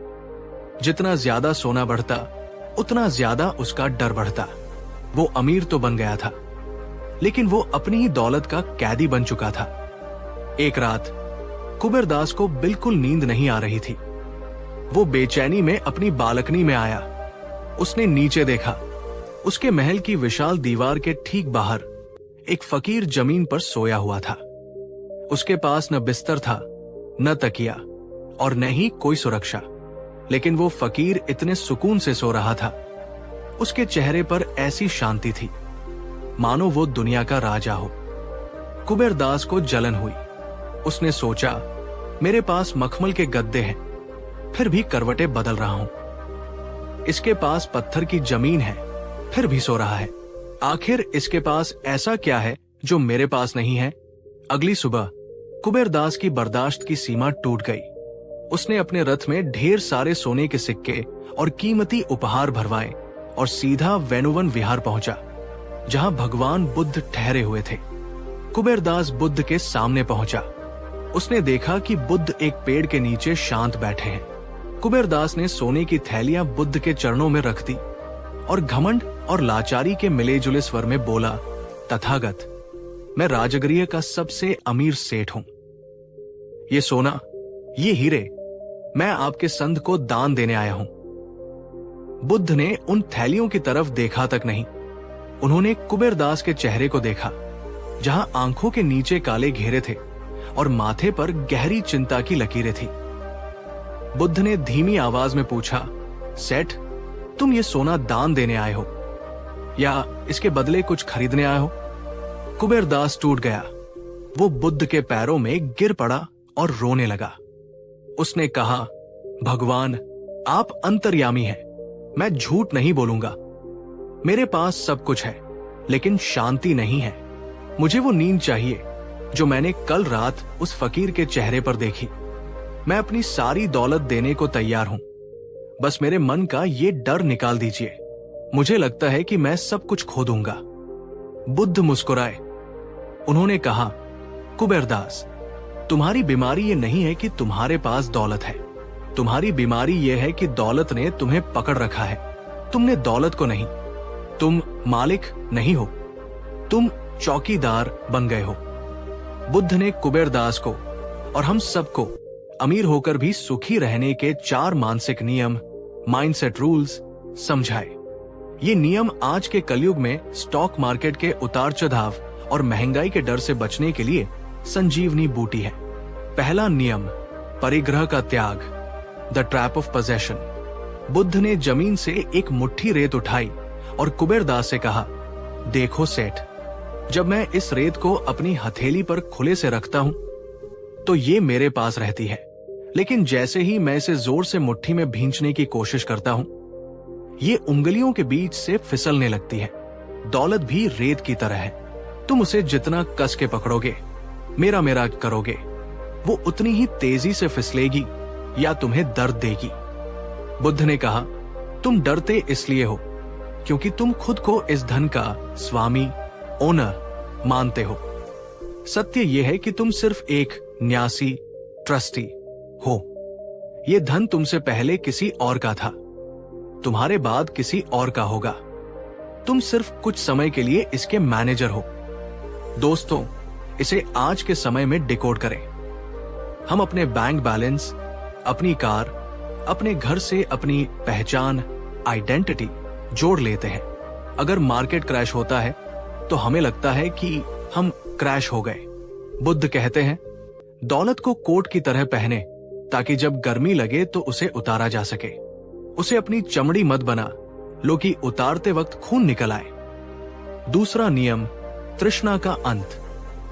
जितना ज्यादा सोना बढ़ता, उतना ज्यादा उसका डर बढ़ता। वो अमीर तो बन गया था, लेकिन वो अपनी ही दौलत का कैदी बन चुका था। एक रात कुबेरदास को बिल्कुल नींद नहीं आ रही थी। वो बेचैनी में अपनी बालकनी में आया। उसने नीचे देखा। उसके महल की विशाल दीवार के ठीक बाहर एक फकीर जमीन पर सोया हुआ था। उसके पास न बिस्तर था, न तकिया और न ही कोई सुरक्षा, लेकिन वो फकीर इतने सुकून से सो रहा था। उसके चेहरे पर ऐसी शांति थी मानो वो दुनिया का राजा हो। कुबेरदास को जलन हुई। उसने सोचा, मेरे पास मखमल के गद्दे हैं, फिर भी करवटें बदल रहा हूं। इसके पास पत्थर की जमीन है, फिर भी सो रहा है। आखिर इसके पास ऐसा क्या है जो मेरे पास नहीं है? अगली सुबह कुबेरदास की बर्दाश्त की सीमा टूट गई। उसने अपने रथ में ढेर सारे सोने के सिक्के और कीमती उपहार भरवाए और सीधा वेणुवन विहार पहुंचा, जहां भगवान बुद्ध ठहरे हुए थे। कुबेरदास बुद्ध के सामने पहुंचा। उसने देखा कि बुद्ध एक पेड़ के नीचे शांत बैठे हैं। कुबेरदास ने सोने की थैलियां बुद्ध के चरणों में रख दी और घमंड और लाचारी के मिले जुले स्वर में बोला, तथागत, मैं राजगृह का सबसे अमीर सेठ हूं। ये सोना, ये हीरे मैं आपके संत को दान देने आया हूं। बुद्ध ने उन थैलियों की तरफ देखा तक नहीं। उन्होंने कुबेरदास के चेहरे को देखा, जहां आंखों के नीचे काले घेरे थे और माथे पर गहरी चिंता की लकीरें थी। बुद्ध ने धीमी आवाज में पूछा, सेठ, तुम ये सोना दान देने आए हो या इसके बदले कुछ खरीदने आए हो? कुबेरदास टूट गया। वो बुद्ध के पैरों में गिर पड़ा और रोने लगा। उसने कहा, भगवान, आप अंतर्यामी हैं। मैं झूठ नहीं बोलूंगा। मेरे पास सब कुछ है, लेकिन शांति नहीं है। मुझे वो नींद चाहिए जो मैंने कल रात उस फकीर के चेहरे पर देखी। मैं अपनी सारी दौलत देने को तैयार हूं, बस मेरे मन का ये डर निकाल दीजिए। मुझे लगता है कि मैं सब कुछ खो दूंगा। बुद्ध मुस्कुराए। उन्होंने कहा, कुबेरदास, तुम्हारी बीमारी ये नहीं है कि तुम्हारे पास दौलत है। तुम्हारी बीमारी ये है कि दौलत ने तुम्हें पकड़ रखा है। तुमने दौलत को नहीं, तुम मालिक नहीं हो, तुम चौकीदार बन गए हो। बुद्ध ने कुबेरदास को और हम सबको अमीर होकर भी सुखी रहने के 4 मानसिक नियम, माइंडसेट रूल्स समझाए। ये नियम आज के कलयुग में स्टॉक मार्केट के उतार चढ़ाव और महंगाई के डर से बचने के लिए संजीवनी बूटी है। पहला नियम, परिग्रह का त्याग, the trap of possession. Buddha ने जमीन से एक मुट्ठी रेत उठाई और कुबेरदास से कहा, देखो सेठ, जब मैं इस रेत को अपनी हथेली पर खुले से रखता हूं तो ये मेरे पास रहती है, लेकिन जैसे ही मैं इसे जोर से मुट्ठी में भींचने की कोशिश करता हूं, ये उंगलियों के बीच से फिसलने लगती है। दौलत भी रेत की तरह है। तुम उसे जितना कस के पकड़ोगे, मेरा मेरा करोगे, वो उतनी ही तेजी से फिसलेगी या तुम्हें दर्द देगी। बुद्ध ने कहा, तुम डरते इसलिए हो क्योंकि तुम खुद को इस धन का स्वामी, ओनर मानते हो। सत्य यह है कि तुम सिर्फ एक न्यासी, ट्रस्टी हो। यह धन तुमसे पहले किसी और का था, तुम्हारे बाद किसी और का होगा। तुम सिर्फ कुछ समय के लिए इसके मैनेजर हो। दोस्तों, इसे आज के समय में डिकोड करें। हम अपने बैंक बैलेंस, अपनी कार, अपने घर से अपनी पहचान, आइडेंटिटी जोड़ लेते हैं। अगर मार्केट क्रैश होता है तो हमें लगता है कि हम क्रैश हो गए। बुद्ध कहते हैं, दौलत को कोट की तरह पहने ताकि जब गर्मी लगे तो उसे उतारा जा सके। उसे अपनी चमड़ी मत बना लो कि उतारते वक्त खून निकल आए। दूसरा नियम, तृष्णा का अंत,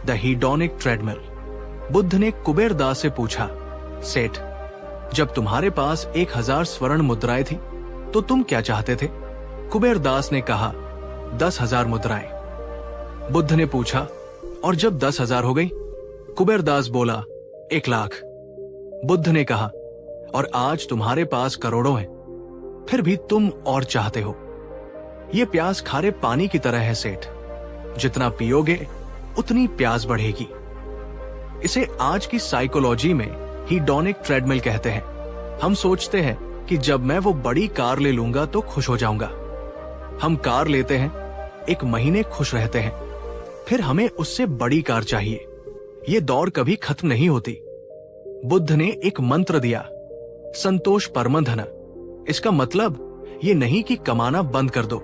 द हीडोनिक ट्रेडमिल। बुद्ध ने कुबेर दास से पूछा, सेठ, जब तुम्हारे पास 1000 स्वर्ण मुद्राएं थी तो तुम क्या चाहते थे? कुबेर दास ने कहा, 10,000 मुद्राएं। बुद्ध ने पूछा, और जब 10,000 हो गई? कुबेर दास बोला, 1,00,000। बुद्ध ने कहा, और आज तुम्हारे पास करोड़ों हैं, फिर भी तुम और चाहते हो। ये प्यास खारे पानी की तरह है सेठ, जितना पियोगे उतनी प्यास बढ़ेगी। इसे आज की साइकोलॉजी में हीडोनिक ट्रेडमिल कहते हैं। हम सोचते हैं कि जब मैं वो बड़ी कार ले लूंगा तो खुश हो जाऊंगा। हम कार लेते हैं, 1 महीने खुश रहते हैं, फिर हमें उससे बड़ी कार चाहिए। ये दौड़ कभी खत्म नहीं होती। बुद्ध ने एक मंत्र दिया, संतोष परमधन। इसका मतलब ये नहीं कि कमाना बंद कर दो।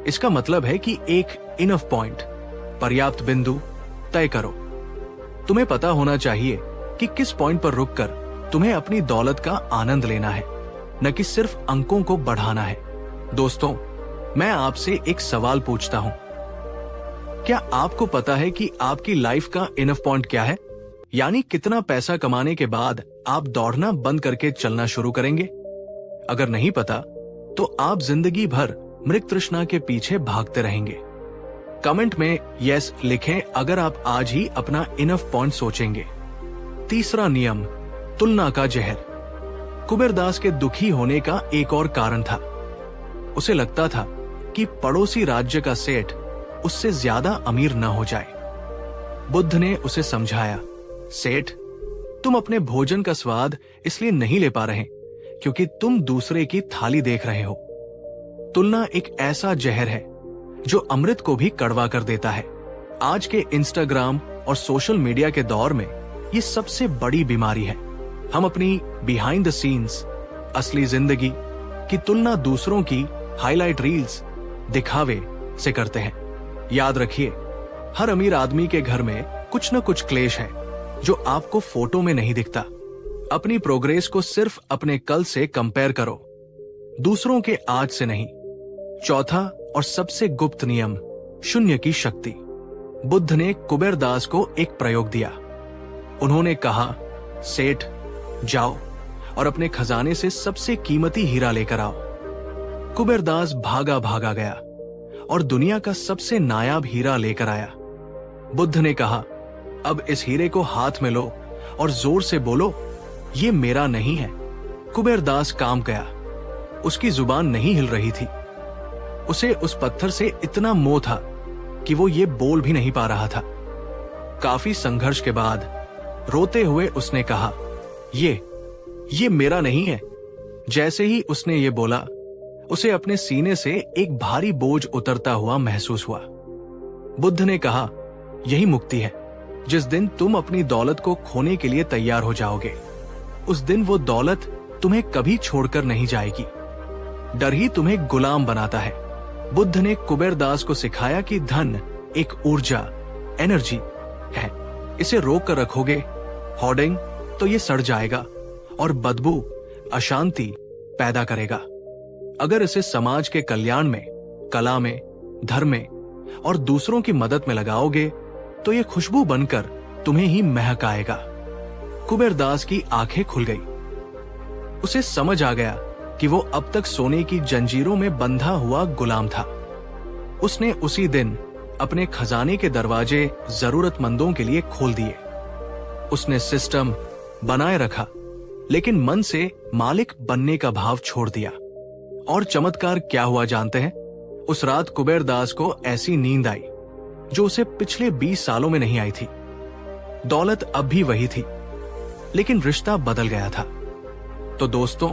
इसका मतलब है कि एक इनफ पॉइंट, पर्याप्त बिंदु तय करो। तुम्हें पता होना चाहिए कि किस पॉइंट पर रुककर तुम्हें अपनी दौलत का आनंद लेना है, न कि सिर्फ अंकों को बढ़ाना है। दोस्तों, मैं आपसे एक सवाल पूछता हूं, क्या आपको पता है कि आपकी लाइफ का इनफ पॉइंट क्या है? यानी कितना पैसा कमाने के बाद आप दौड़ना बंद करके चलना शुरू करेंगे? अगर नहीं पता तो आप जिंदगी भर मृग तृष्णा के पीछे भागते रहेंगे। कमेंट में यस लिखें अगर आप आज ही अपना इनफ पॉइंट सोचेंगे। तीसरा नियम, तुलना का जहर। कुबेर दास के दुखी होने का एक और कारण था। उसे लगता था कि पड़ोसी राज्य का सेठ उससे ज्यादा अमीर न हो जाए। बुद्ध ने उसे समझाया, सेठ, तुम अपने भोजन का स्वाद इसलिए नहीं ले पा रहे क्योंकि तुम दूसरे की थाली देख रहे हो। तुलना एक ऐसा जहर है जो अमृत को भी कड़वा कर देता है। आज के इंस्टाग्राम और सोशल मीडिया के दौर में ये सबसे बड़ी बीमारी है। हम अपनी बिहाइंड द सीन्स, असली जिंदगी की तुलना दूसरों की हाईलाइट रील्स, दिखावे से करते हैं। याद रखिए, हर अमीर आदमी के घर में कुछ न कुछ क्लेश है जो आपको फोटो में नहीं दिखता। अपनी प्रोग्रेस को सिर्फ अपने कल से कंपेयर करो, दूसरों के आज से नहीं। चौथा और सबसे गुप्त नियम, शून्य की शक्ति। बुद्ध ने कुबेर दास को एक प्रयोग दिया। उन्होंने कहा, सेठ, जाओ और अपने खजाने से सबसे कीमती हीरा लेकर आओ। कुबेर दास भागा भागा गया और दुनिया का सबसे नायाब हीरा लेकर आया। बुद्ध ने कहा, अब इस हीरे को हाथ में लो और जोर से बोलो, ये मेरा नहीं है। कुबेर दास कांप गया। उसकी जुबान नहीं हिल रही थी। उसे उस पत्थर से इतना मोह था कि वो ये बोल भी नहीं पा रहा था। काफी संघर्ष के बाद रोते हुए उसने कहा, ये मेरा नहीं है। जैसे ही उसने ये बोला, उसे अपने सीने से एक भारी बोझ उतरता हुआ महसूस हुआ। बुद्ध ने कहा, यही मुक्ति है। जिस दिन तुम अपनी दौलत को खोने के लिए तैयार हो जाओगे, उस दिन वो दौलत तुम्हें कभी छोड़कर नहीं जाएगी। डर ही तुम्हें गुलाम बनाता है। बुद्ध ने कुबेर दास को सिखाया कि धन एक ऊर्जा, एनर्जी है। इसे रोक कर रखोगे, होर्डिंग, तो ये सड़ जाएगा और बदबू, अशांति पैदा करेगा। अगर इसे समाज के कल्याण में, कला में, धर्म में और दूसरों की मदद में लगाओगे तो ये खुशबू बनकर तुम्हें ही महक आएगा। कुबेर दास की आंखें खुल गई। उसे समझ आ गया कि वो अब तक सोने की जंजीरों में बंधा हुआ गुलाम था। उसने उसी दिन अपने खजाने के दरवाजे जरूरतमंदों के लिए खोल दिए। उसने सिस्टम बनाए रखा, लेकिन मन से मालिक बनने का भाव छोड़ दिया। और चमत्कार क्या हुआ जानते हैं? उस रात कुबेर दास को ऐसी नींद आई जो उसे पिछले 20 सालों में नहीं आई थी। दौलत अब भी वही थी, लेकिन रिश्ता बदल गया था। तो दोस्तों,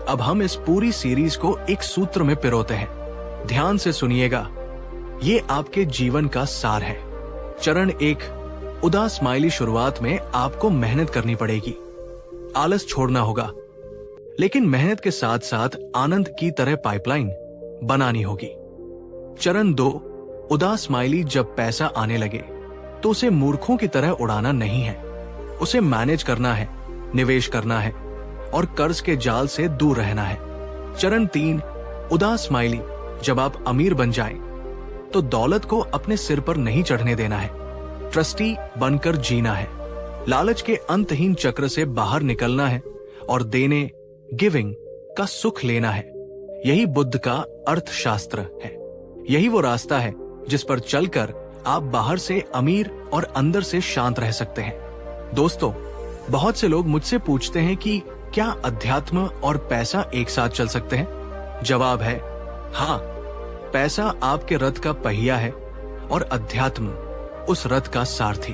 अब हम इस पूरी सीरीज को एक सूत्र में पिरोते हैं। ध्यान से सुनिएगा, ये आपके जीवन का सार है। चरण 1, उदास स्माइली। शुरुआत में आपको मेहनत करनी पड़ेगी, आलस छोड़ना होगा, लेकिन मेहनत के साथ साथ आनंद की तरह पाइपलाइन बनानी होगी। चरण 2, उदास स्माइली। जब पैसा आने लगे तो उसे मूर्खों की तरह उड़ाना नहीं है, उसे मैनेज करना है, निवेश करना है और कर्ज के जाल से दूर रहना है। चरण 3, उदास स्माइली। जब आप अमीर बन जाएं, तो दौलत को अपने सिर पर नहीं चढ़ने देना है, ट्रस्टी बनकर जीना है। लालच के अंतहीन चक्र से बाहर निकलना है और देने, गिविंग का सुख लेना है। यही बुद्ध का अर्थशास्त्र है। यही वो रास्ता है जिस पर चलकर आप बाहर से अमीर और अंदर से शांत रह सकते हैं। दोस्तों, बहुत से लोग मुझसे पूछते हैं कि क्या अध्यात्म और पैसा एक साथ चल सकते हैं? जवाब है हाँ। पैसा आपके रथ का पहिया है और अध्यात्म उस रथ का सारथी।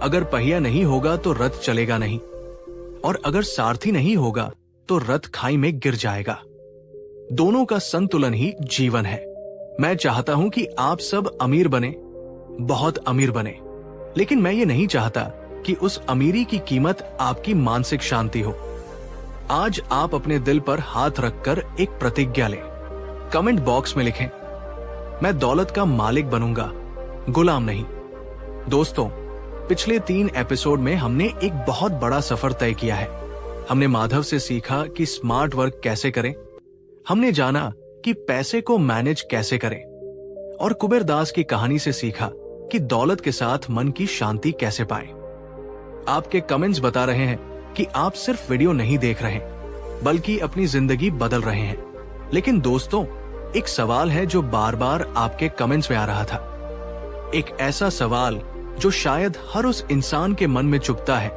अगर पहिया नहीं होगा तो रथ चलेगा नहीं, और अगर सारथी नहीं होगा तो रथ खाई में गिर जाएगा। दोनों का संतुलन ही जीवन है। मैं चाहता हूं कि आप सब अमीर बने, बहुत अमीर बने, लेकिन मैं ये नहीं चाहता कि उस अमीरी की कीमत आपकी मानसिक शांति हो। आज आप अपने दिल पर हाथ रखकर एक प्रतिज्ञा लें। कमेंट बॉक्स में लिखें, मैं दौलत का मालिक बनूंगा, गुलाम नहीं। दोस्तों, पिछले 3 एपिसोड में हमने एक बहुत बड़ा सफर तय किया है। हमने माधव से सीखा कि स्मार्ट वर्क कैसे करें, हमने जाना कि पैसे को मैनेज कैसे करें, और कुबेर दास की कहानी से सीखा कि दौलत के साथ मन की शांति कैसे पाएं। आपके कमेंट्स बता रहे हैं कि आप सिर्फ वीडियो नहीं देख रहे, बल्कि अपनी जिंदगी बदल रहे हैं। लेकिन दोस्तों, एक सवाल है जो बार बार आपके कमेंट्स में आ रहा था। एक ऐसा सवाल जो शायद हर उस इंसान के मन में चुभता है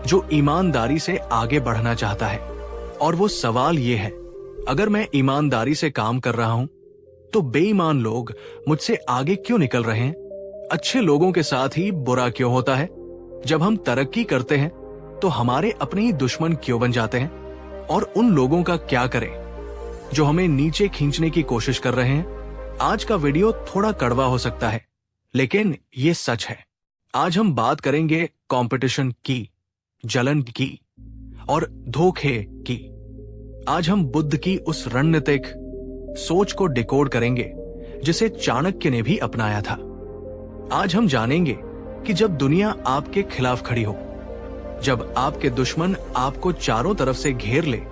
जो ईमानदारी से आगे बढ़ना चाहता है। और वो सवाल ये है, अगर मैं ईमानदारी से काम कर रहा हूं तो बेईमान लोग मुझसे आगे क्यों निकल रहे हैं? अच्छे लोगों के साथ ही बुरा क्यों होता है? जब हम तरक्की करते हैं तो हमारे अपने ही दुश्मन क्यों बन जाते हैं? और उन लोगों का क्या करें जो हमें नीचे खींचने की कोशिश कर रहे हैं? आज का वीडियो थोड़ा कड़वा हो सकता है, लेकिन ये सच है। आज हम बात करेंगे कंपटीशन की, जलन की और धोखे की। आज हम बुद्ध की उस रणनीतिक सोच को डिकोड करेंगे जिसे चाणक्य ने भी अपनाया था। आज हम जानेंगे कि जब दुनिया आपके खिलाफ खड़ी हो, जब आपके दुश्मन आपको चारों तरफ से घेर ले,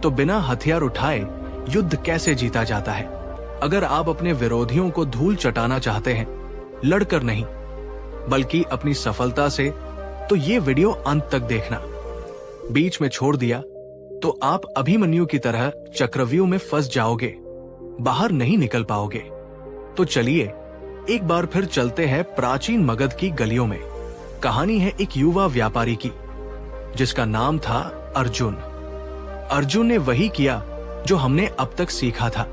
तो बिना हथियार उठाए युद्ध कैसे जीता जाता है। अगर आप अपने विरोधियों को धूल चटाना चाहते हैं, लड़कर नहीं बल्कि अपनी सफलता से, तो ये वीडियो अंत तक देखना। बीच में छोड़ दिया तो आप अभिमन्यु की तरह चक्रव्यूह में फंस जाओगे, बाहर नहीं निकल पाओगे। तो चलिए एक बार फिर चलते हैं प्राचीन मगध की गलियों में। कहानी है एक युवा व्यापारी की जिसका नाम था अर्जुन। अर्जुन ने वही किया जो हमने अब तक सीखा था।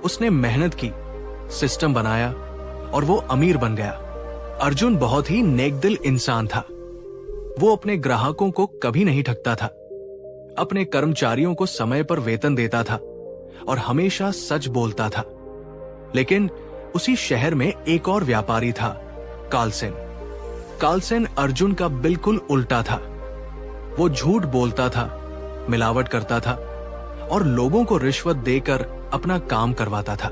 उसने मेहनत की, सिस्टम बनाया और वो अमीर बन गया। अर्जुन बहुत ही नेकदिल इंसान था। वो अपने ग्राहकों को कभी नहीं ठगता था, अपने कर्मचारियों को समय पर वेतन देता था और हमेशा सच बोलता था। लेकिन उसी शहर में एक और व्यापारी था, कालसेन। कालसेन अर्जुन का बिल्कुल उल्टा था। वो झूठ बोलता था, मिलावट करता था और लोगों को रिश्वत देकर अपना काम करवाता था।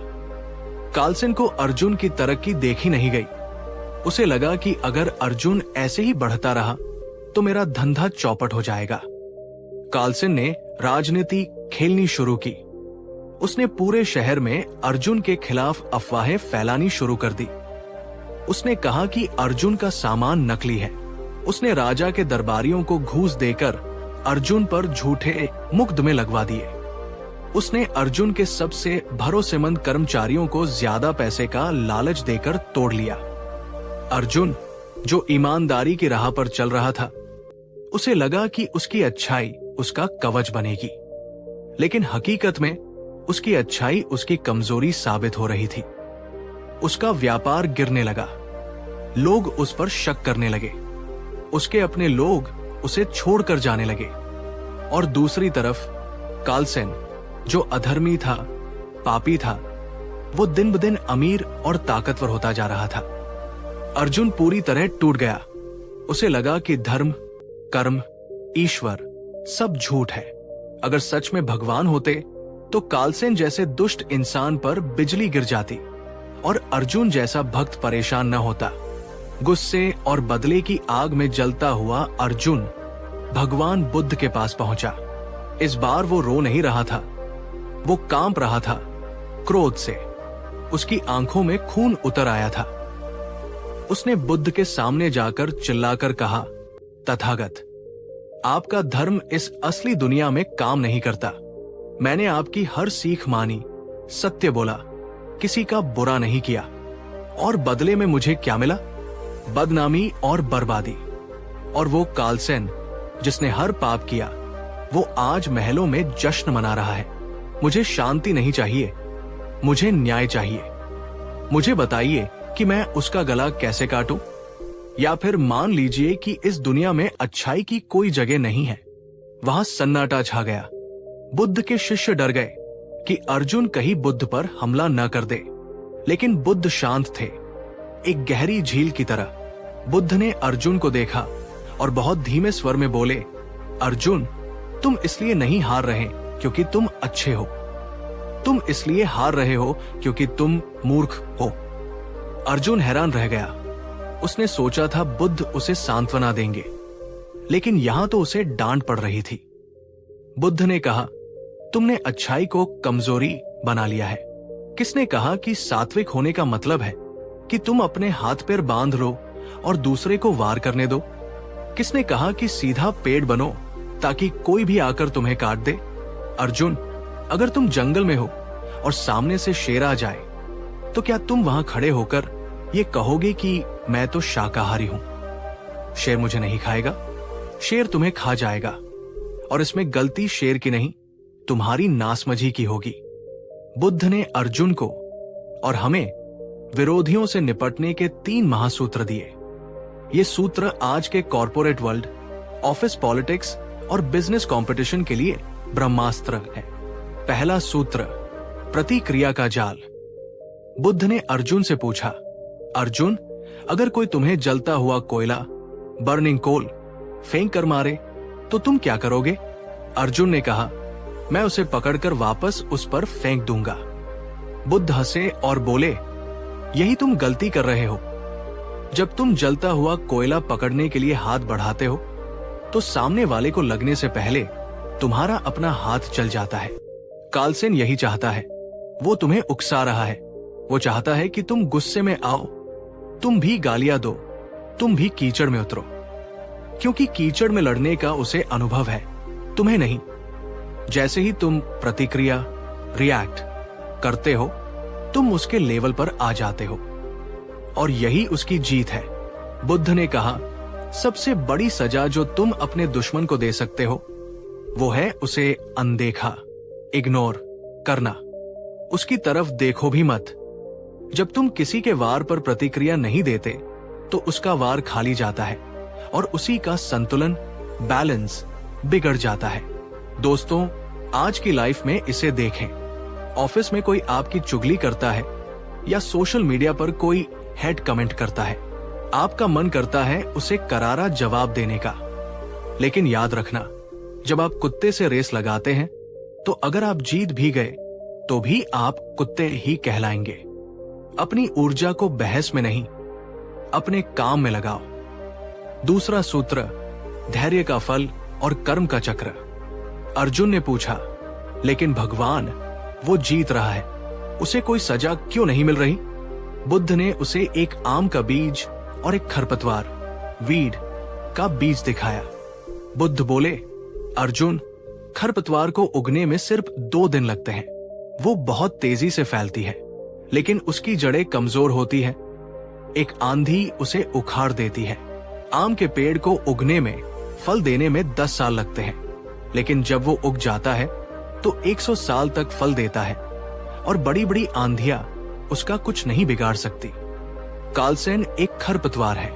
कालसेन को अर्जुन की तरक्की देखी नहीं गई। उसे लगा कि अगर अर्जुन ऐसे ही बढ़ता रहा तो मेरा धंधा चौपट हो जाएगा। कालसेन ने राजनीति खेलनी शुरू की। उसने पूरे शहर में अर्जुन के खिलाफ अफवाहें फैलानी शुरू कर दी। उसने कहा कि अर्जुन का सामान नकली है। उसने राजा के दरबारियों को घूस देकर अर्जुन पर झूठे मुकदमे लगवा दिए। उसने अर्जुन के सबसे भरोसेमंद कर्मचारियों को ज्यादा पैसे का लालच देकर तोड़ लिया। अर्जुन, जो ईमानदारी की राह पर चल रहा था, उसे लगा कि उसकी अच्छाई उसका कवच बनेगी, लेकिन हकीकत में उसकी अच्छाई उसकी कमजोरी साबित हो रही थी। उसका व्यापार गिरने लगा। लोग उस पर शक करने लगे। उसके अपने लोग उसे छोड़कर जाने लगे। और दूसरी तरफ कालसेन, जो अधर्मी था, पापी था, वो दिन ब दिन अमीर और ताकतवर होता जा रहा था। अर्जुन पूरी तरह टूट गया। उसे लगा कि धर्म, कर्म, ईश्वर सब झूठ है। अगर सच में भगवान होते तो कालसेन जैसे दुष्ट इंसान पर बिजली गिर जाती और अर्जुन जैसा भक्त परेशान न होता। गुस्से और बदले की आग में जलता हुआ अर्जुन भगवान बुद्ध के पास पहुंचा। इस बार वो रो नहीं रहा था, वो कांप रहा था क्रोध से। उसकी आंखों में खून उतर आया था। उसने बुद्ध के सामने जाकर चिल्लाकर कहा, तथागत, आपका धर्म इस असली दुनिया में काम नहीं करता। मैंने आपकी हर सीख मानी, सत्य बोला, किसी का बुरा नहीं किया, और बदले में मुझे क्या मिला? बदनामी और बर्बादी। और वो कालसेन जिसने हर पाप किया, वो आज महलों में जश्न मना रहा है। मुझे शांति नहीं चाहिए, मुझे न्याय चाहिए। मुझे बताइए कि मैं उसका गला कैसे काटूं? या फिर मान लीजिए कि इस दुनिया में अच्छाई की कोई जगह नहीं है। वहां सन्नाटा छा गया। बुद्ध के शिष्य डर गए कि अर्जुन कहीं बुद्ध पर हमला न कर दे, लेकिन बुद्ध शांत थे, एक गहरी झील की तरह। बुद्ध ने अर्जुन को देखा और बहुत धीमे स्वर में बोले, अर्जुन, तुम इसलिए नहीं हार रहे क्योंकि तुम अच्छे हो, तुम इसलिए हार रहे हो क्योंकि तुम मूर्ख हो। अर्जुन हैरान रह गया। उसने सोचा था बुद्ध उसे सांत्वना देंगे, लेकिन यहां तो उसे डांट पड़ रही थी। बुद्ध ने कहा, तुमने अच्छाई को कमजोरी बना लिया है। किसने कहा कि सात्विक होने का मतलब है कि तुम अपने हाथ पैर बांध लो और दूसरे को वार करने दो? किसने कहा कि सीधा पेड़ बनो ताकि कोई भी आकर तुम्हें काट दे? अर्जुन, अगर तुम जंगल में हो और सामने से शेर आ जाए, तो क्या तुम वहां खड़े होकर ये कहोगे कि मैं तो शाकाहारी हूं, शेर मुझे नहीं खाएगा? शेर तुम्हें खा जाएगा, और इसमें गलती शेर की नहीं, तुम्हारी नासमझी की होगी। बुद्ध ने अर्जुन को और हमें विरोधियों से निपटने के 3 महासूत्र दिए। ये सूत्र आज के कॉर्पोरेट वर्ल्ड, ऑफिस पॉलिटिक्स और बिजनेस कंपटीशन के लिए ब्रह्मास्त्र है। पहला सूत्र, प्रतिक्रिया का जाल। बुद्ध ने अर्जुन से पूछा, अर्जुन, अगर कोई तुम्हें जलता हुआ कोयला, बर्निंग कोल, फेंक कर मारे तो तुम क्या करोगे? अर्जुन ने कहा, मैं उसे पकड़कर वापस उस पर फेंक दूंगा। बुद्ध हंसे और बोले, यही तुम गलती कर रहे हो। जब तुम जलता हुआ कोयला पकड़ने के लिए हाथ बढ़ाते हो, तो सामने वाले को लगने से पहले तुम्हारा अपना हाथ जल जाता है। कालसेन यही चाहता है। वो तुम्हें उकसा रहा है। वो चाहता है कि तुम गुस्से में आओ, तुम भी गालियां दो, तुम भी कीचड़ में उतरो, क्योंकि कीचड़ में लड़ने का उसे अनुभव है, तुम्हें नहीं। जैसे ही तुम प्रतिक्रिया, रिएक्ट करते हो, तुम उसके लेवल पर आ जाते हो, और यही उसकी जीत है। बुद्ध ने कहा, सबसे बड़ी सजा जो तुम अपने दुश्मन को दे सकते हो, वो है उसे अनदेखा, इग्नोर करना। उसकी तरफ देखो भी मत। जब तुम किसी के वार पर प्रतिक्रिया नहीं देते, तो उसका वार खाली जाता है और उसी का संतुलन, बैलेंस बिगड़ जाता है। दोस्तों, आज की लाइफ में इसे देखें। ऑफिस में कोई आपकी चुगली करता है या सोशल मीडिया पर कोई हेड कमेंट करता है, आपका मन करता है उसे करारा जवाब देने का। लेकिन याद रखना, जब आप कुत्ते से रेस लगाते हैं, तो अगर आप जीत भी गए तो भी आप कुत्ते ही कहलाएंगे। अपनी ऊर्जा को बहस में नहीं, अपने काम में लगाओ। दूसरा सूत्र, धैर्य का फल और कर्म का चक्र। अर्जुन ने पूछा, लेकिन भगवान, वो जीत रहा है, उसे कोई सजा क्यों नहीं मिल रही? बुद्ध ने उसे एक आम का बीज और एक खरपतवार, वीड का बीज दिखाया। बुद्ध बोले, अर्जुन, खरपतवार को उगने में सिर्फ 2 दिन लगते हैं। वो बहुत तेजी से फैलती है, लेकिन उसकी जड़ें कमजोर होती है। एक आंधी उसे उखाड़ देती है। आम के पेड़ को उगने में, फल देने में 10 साल लगते हैं, लेकिन जब वो उग जाता है तो 100 साल तक फल देता है, और बड़ी बड़ी आंधियां उसका कुछ नहीं बिगाड़ सकती। कालसेन एक खरपतवार है।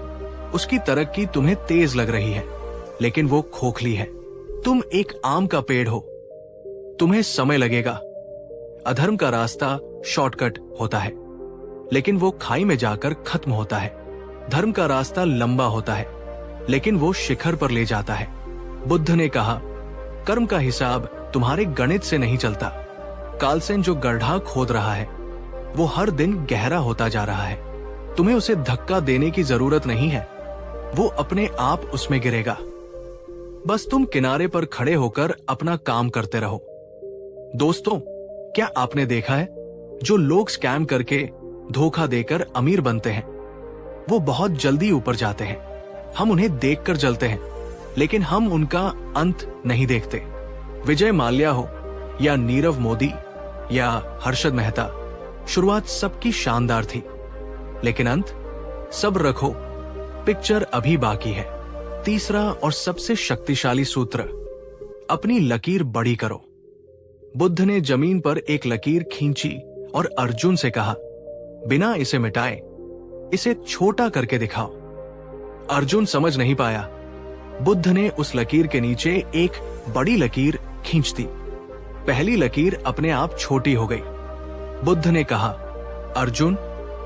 उसकी तरक्की तुम्हें तेज लग रही है, लेकिन वो खोखली है। तुम एक आम का पेड़ हो, तुम्हें समय लगेगा। अधर्म का रास्ता शॉर्टकट होता है, लेकिन वो खाई में जाकर खत्म होता है। धर्म का रास्ता लंबा होता है, लेकिन वो शिखर पर ले जाता है। बुद्ध ने कहा, कर्म का हिसाब तुम्हारे गणित से नहीं चलता। कालसेन जो गड्ढा खोद रहा है, वो हर दिन गहरा होता जा रहा है। तुम्हें उसे धक्का देने की जरूरत नहीं है, वो अपने आप उसमें गिरेगा। बस तुम किनारे पर खड़े होकर अपना काम करते रहो। दोस्तों, क्या आपने देखा है जो लोग स्कैम करके धोखा देकर अमीर बनते हैं, वो बहुत जल्दी ऊपर जाते हैं। हम उन्हें देखकर जलते हैं, लेकिन हम उनका अंत नहीं देखते। विजय माल्या हो या नीरव मोदी या हर्षद मेहता, शुरुआत सबकी शानदार थी, लेकिन अंत? सब्र रखो, पिक्चर अभी बाकी है। तीसरा और सबसे शक्तिशाली सूत्र, अपनी लकीर बड़ी करो। बुद्ध ने जमीन पर एक लकीर खींची और अर्जुन से कहा, बिना इसे मिटाए इसे छोटा करके दिखाओ। अर्जुन समझ नहीं पाया। बुद्ध ने उस लकीर के नीचे एक बड़ी लकीर खींच दी। पहली लकीर अपने आप छोटी हो गई। बुद्ध ने कहा, अर्जुन,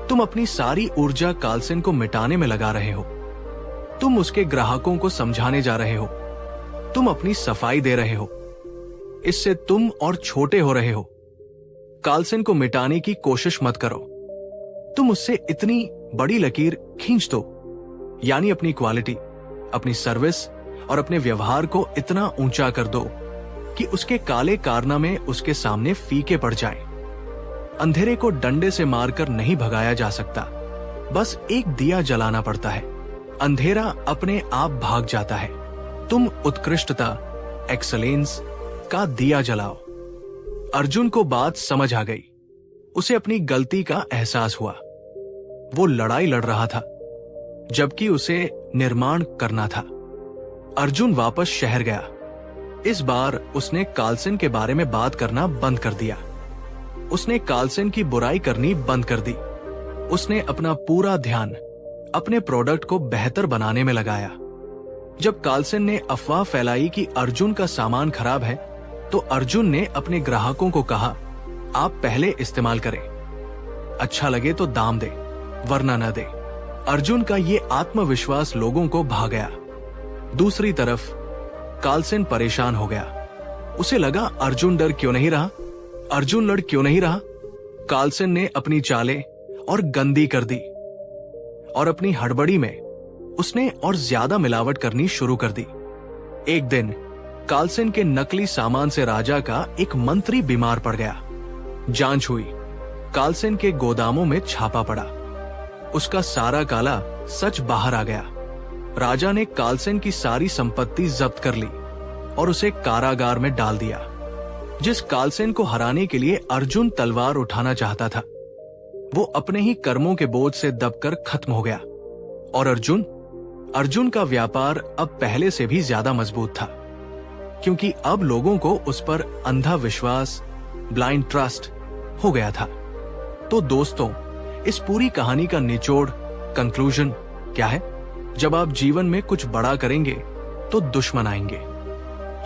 तुम अपनी सारी ऊर्जा कालसेन को मिटाने में लगा रहे हो। तुम उसके ग्राहकों को समझाने जा रहे हो। तुम अपनी सफाई दे रहे हो। इससे तुम और छोटे हो रहे हो। कालसेन को मिटाने की कोशिश मत करो। तुम उससे इतनी बड़ी लकीर खींच दो, यानी अपनी क्वालिटी, अपनी सर्विस और अपने व्यवहार को इतना ऊंचा कर दो कि उसके काले कारनामे उसके सामने फीके पड़ जाएं। अंधेरे को डंडे से मारकर नहीं भगाया जा सकता, बस एक दिया जलाना पड़ता है। अंधेरा अपने आप भाग जाता है। तुम उत्कृष्टता, एक्सलेंस का दिया जलाओ। अर्जुन को बात समझ आ गई। उसे अपनी गलती का एहसास हुआ। वो लड़ाई लड़ रहा था, जबकि उसे निर्माण करना था। अर्जुन वापस शहर गया। इस बार उसने कालसेन के बारे में बात करना बंद कर दिया। उसने कालसेन की बुराई करनी बंद कर दी। उसने अपना पूरा ध्यान अपने प्रोडक्ट को बेहतर बनाने में लगाया। जब कालसेन ने अफवाह फैलाई कि अर्जुन का सामान खराब है, तो अर्जुन ने अपने ग्राहकों को कहा, आप पहले इस्तेमाल करें, अच्छा लगे तो दाम दे, वरना न दे। अर्जुन का ये आत्मविश्वास लोगों को भा गया। दूसरी तरफ कालसेन परेशान हो गया। उसे लगा, अर्जुन डर क्यों नहीं रहा, अर्जुन लड़ क्यों नहीं रहा। कालसेन ने अपनी चालें और गंदी कर दी और अपनी हड़बड़ी में उसने और ज्यादा मिलावट करनी शुरू कर दी। एक दिन कालसेन के नकली सामान से राजा का एक मंत्री बीमार पड़ गया। जांच हुई, कालसेन के गोदामों में छापा पड़ा। उसका सारा काला सच बाहर आ गया। राजा ने कालसेन की सारी संपत्ति जब्त कर ली और उसे कारागार में डाल दिया। जिस कालसेन को हराने के लिए अर्जुन तलवार उठाना चाहता था, वो अपने ही कर्मों के बोझ से दबकर खत्म हो गया। और अर्जुन का व्यापार अब पहले से भी ज्यादा मजबूत था, क्योंकि अब लोगों को उस पर अंधा विश्वास, ब्लाइंड ट्रस्ट हो गया था। तो दोस्तों, इस पूरी कहानी का निचोड़, कंक्लूजन क्या है? जब आप जीवन में कुछ बड़ा करेंगे तो दुश्मन आएंगे।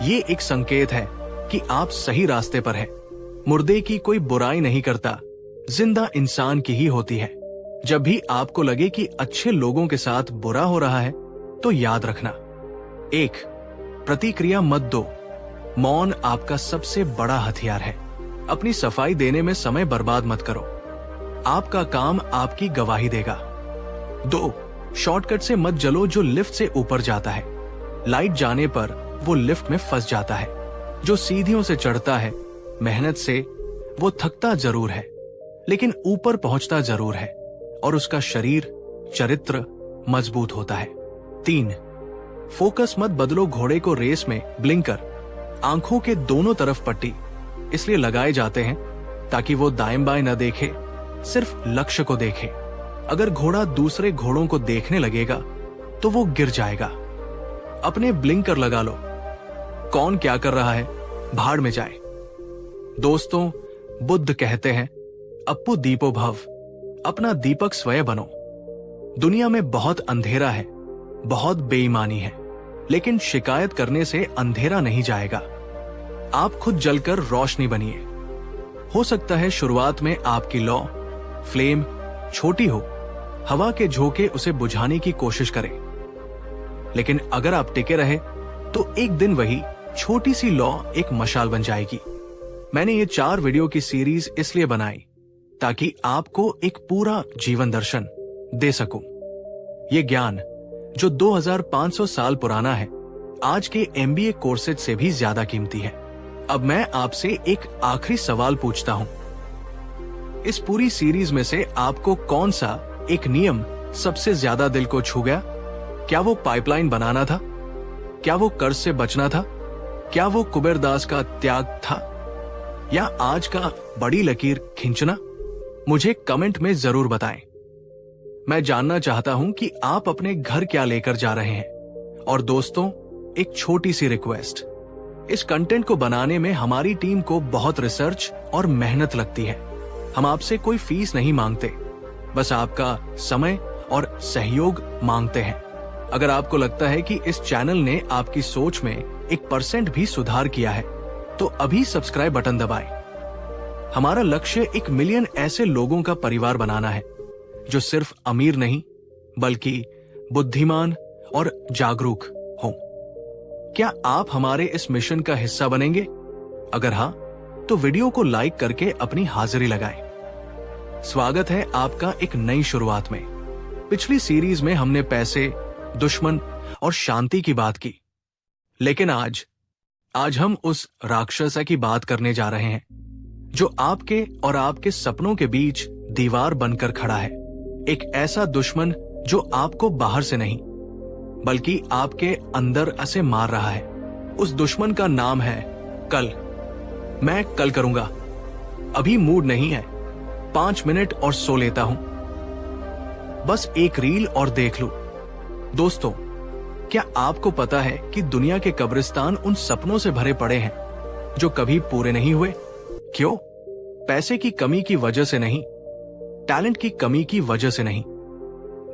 ये एक संकेत है कि आप सही रास्ते पर हैं। मुर्दे की कोई बुराई नहीं करता, जिंदा इंसान की ही होती है। जब भी आपको लगे कि अच्छे लोगों के साथ बुरा हो रहा है, तो याद रखना, 1, प्रतिक्रिया मत दो। मौन आपका सबसे बड़ा हथियार है। अपनी सफाई देने में समय बर्बाद मत करो, आपका काम आपकी गवाही देगा। 2, शॉर्टकट से मत जलो जो लिफ्ट से ऊपर जाता है। लाइट जाने पर वो लिफ्ट में फंस जाता है। जो सीढ़ियों से चढ़ता है, मेहनत से वो थकता जरूर है, लेकिन ऊपर पहुंचता जरूर है और उसका शरीर, चरित्र मजबूत होता है। 3, फोकस मत बदलो। घोड़े को रेस में ब्लिंकर, आंखों के दोनों तरफ पट्टी इसलिए लगाए जाते हैं ताकि वो दाएं बाएं न देखे, सिर्फ लक्ष्य को देखे। अगर घोड़ा दूसरे घोड़ों को देखने लगेगा तो वो गिर जाएगा। अपने ब्लिंकर लगा लो। कौन क्या कर रहा है, भाड़ में जाए। दोस्तों, बुद्ध कहते हैं, अप्पु दीपो भव, अपना दीपक स्वयं बनो। दुनिया में बहुत अंधेरा है, बहुत बेईमानी है, लेकिन शिकायत करने से अंधेरा नहीं जाएगा। आप खुद जलकर रोशनी बनिए। हो सकता है शुरुआत में आपकी लौ, फ्लेम छोटी हो, हवा के झोंके उसे बुझाने की कोशिश करें, लेकिन अगर आप टिके रहे तो एक दिन वही छोटी सी लौ एक मशाल बन जाएगी। मैंने ये 4 वीडियो की सीरीज इसलिए बनाई ताकि आपको एक पूरा जीवन दर्शन दे सकूं। ये ज्ञान जो 2500 साल पुराना है, आज के MBA कोर्सेज से भी ज्यादा कीमती है। अब मैं आपसे एक आखिरी सवाल पूछता हूं। इस पूरी सीरीज में से आपको कौन सा एक नियम सबसे ज्यादा दिल को छू गया? क्या वो पाइपलाइन बनाना था? क्या वो कर्ज से बचना था? क्या वो कुबेरदास का त्याग था? या आज का बड़ी लकीर खींचना? मुझे कमेंट में जरूर बताएं। मैं जानना चाहता हूं कि आप अपने घर क्या लेकर जा रहे हैं। और दोस्तों, एक छोटी सी रिक्वेस्ट, इस कंटेंट को बनाने में हमारी टीम को बहुत रिसर्च और मेहनत लगती है। हम आपसे कोई फीस नहीं मांगते, बस आपका समय और सहयोग मांगते हैं। अगर आपको लगता है कि इस चैनल ने आपकी सोच में 1% भी सुधार किया है, तो अभी सब्सक्राइब बटन दबाएं। हमारा लक्ष्य 1 मिलियन ऐसे लोगों का परिवार बनाना है जो सिर्फ अमीर नहीं बल्कि बुद्धिमान और जागरूक हों। क्या आप हमारे इस मिशन का हिस्सा बनेंगे? अगर हाँ, तो वीडियो को लाइक करके अपनी हाजिरी लगाएं। स्वागत है आपका एक नई शुरुआत में। पिछली सीरीज में हमने पैसे, दुश्मन और शांति की बात की, लेकिन आज हम उस राक्षस की बात करने जा रहे हैं जो आपके और आपके सपनों के बीच दीवार बनकर खड़ा है। एक ऐसा दुश्मन जो आपको बाहर से नहीं बल्कि आपके अंदर से मार रहा है। उस दुश्मन का नाम है कल। मैं कल करूंगा, अभी मूड नहीं है, 5 मिनट और सो लेता हूं, बस एक रील और देख लूं। दोस्तों, क्या आपको पता है कि दुनिया के कब्रिस्तान उन सपनों से भरे पड़े हैं जो कभी पूरे नहीं हुए? क्यों? पैसे की कमी की वजह से नहीं, टैलेंट की कमी की वजह से नहीं,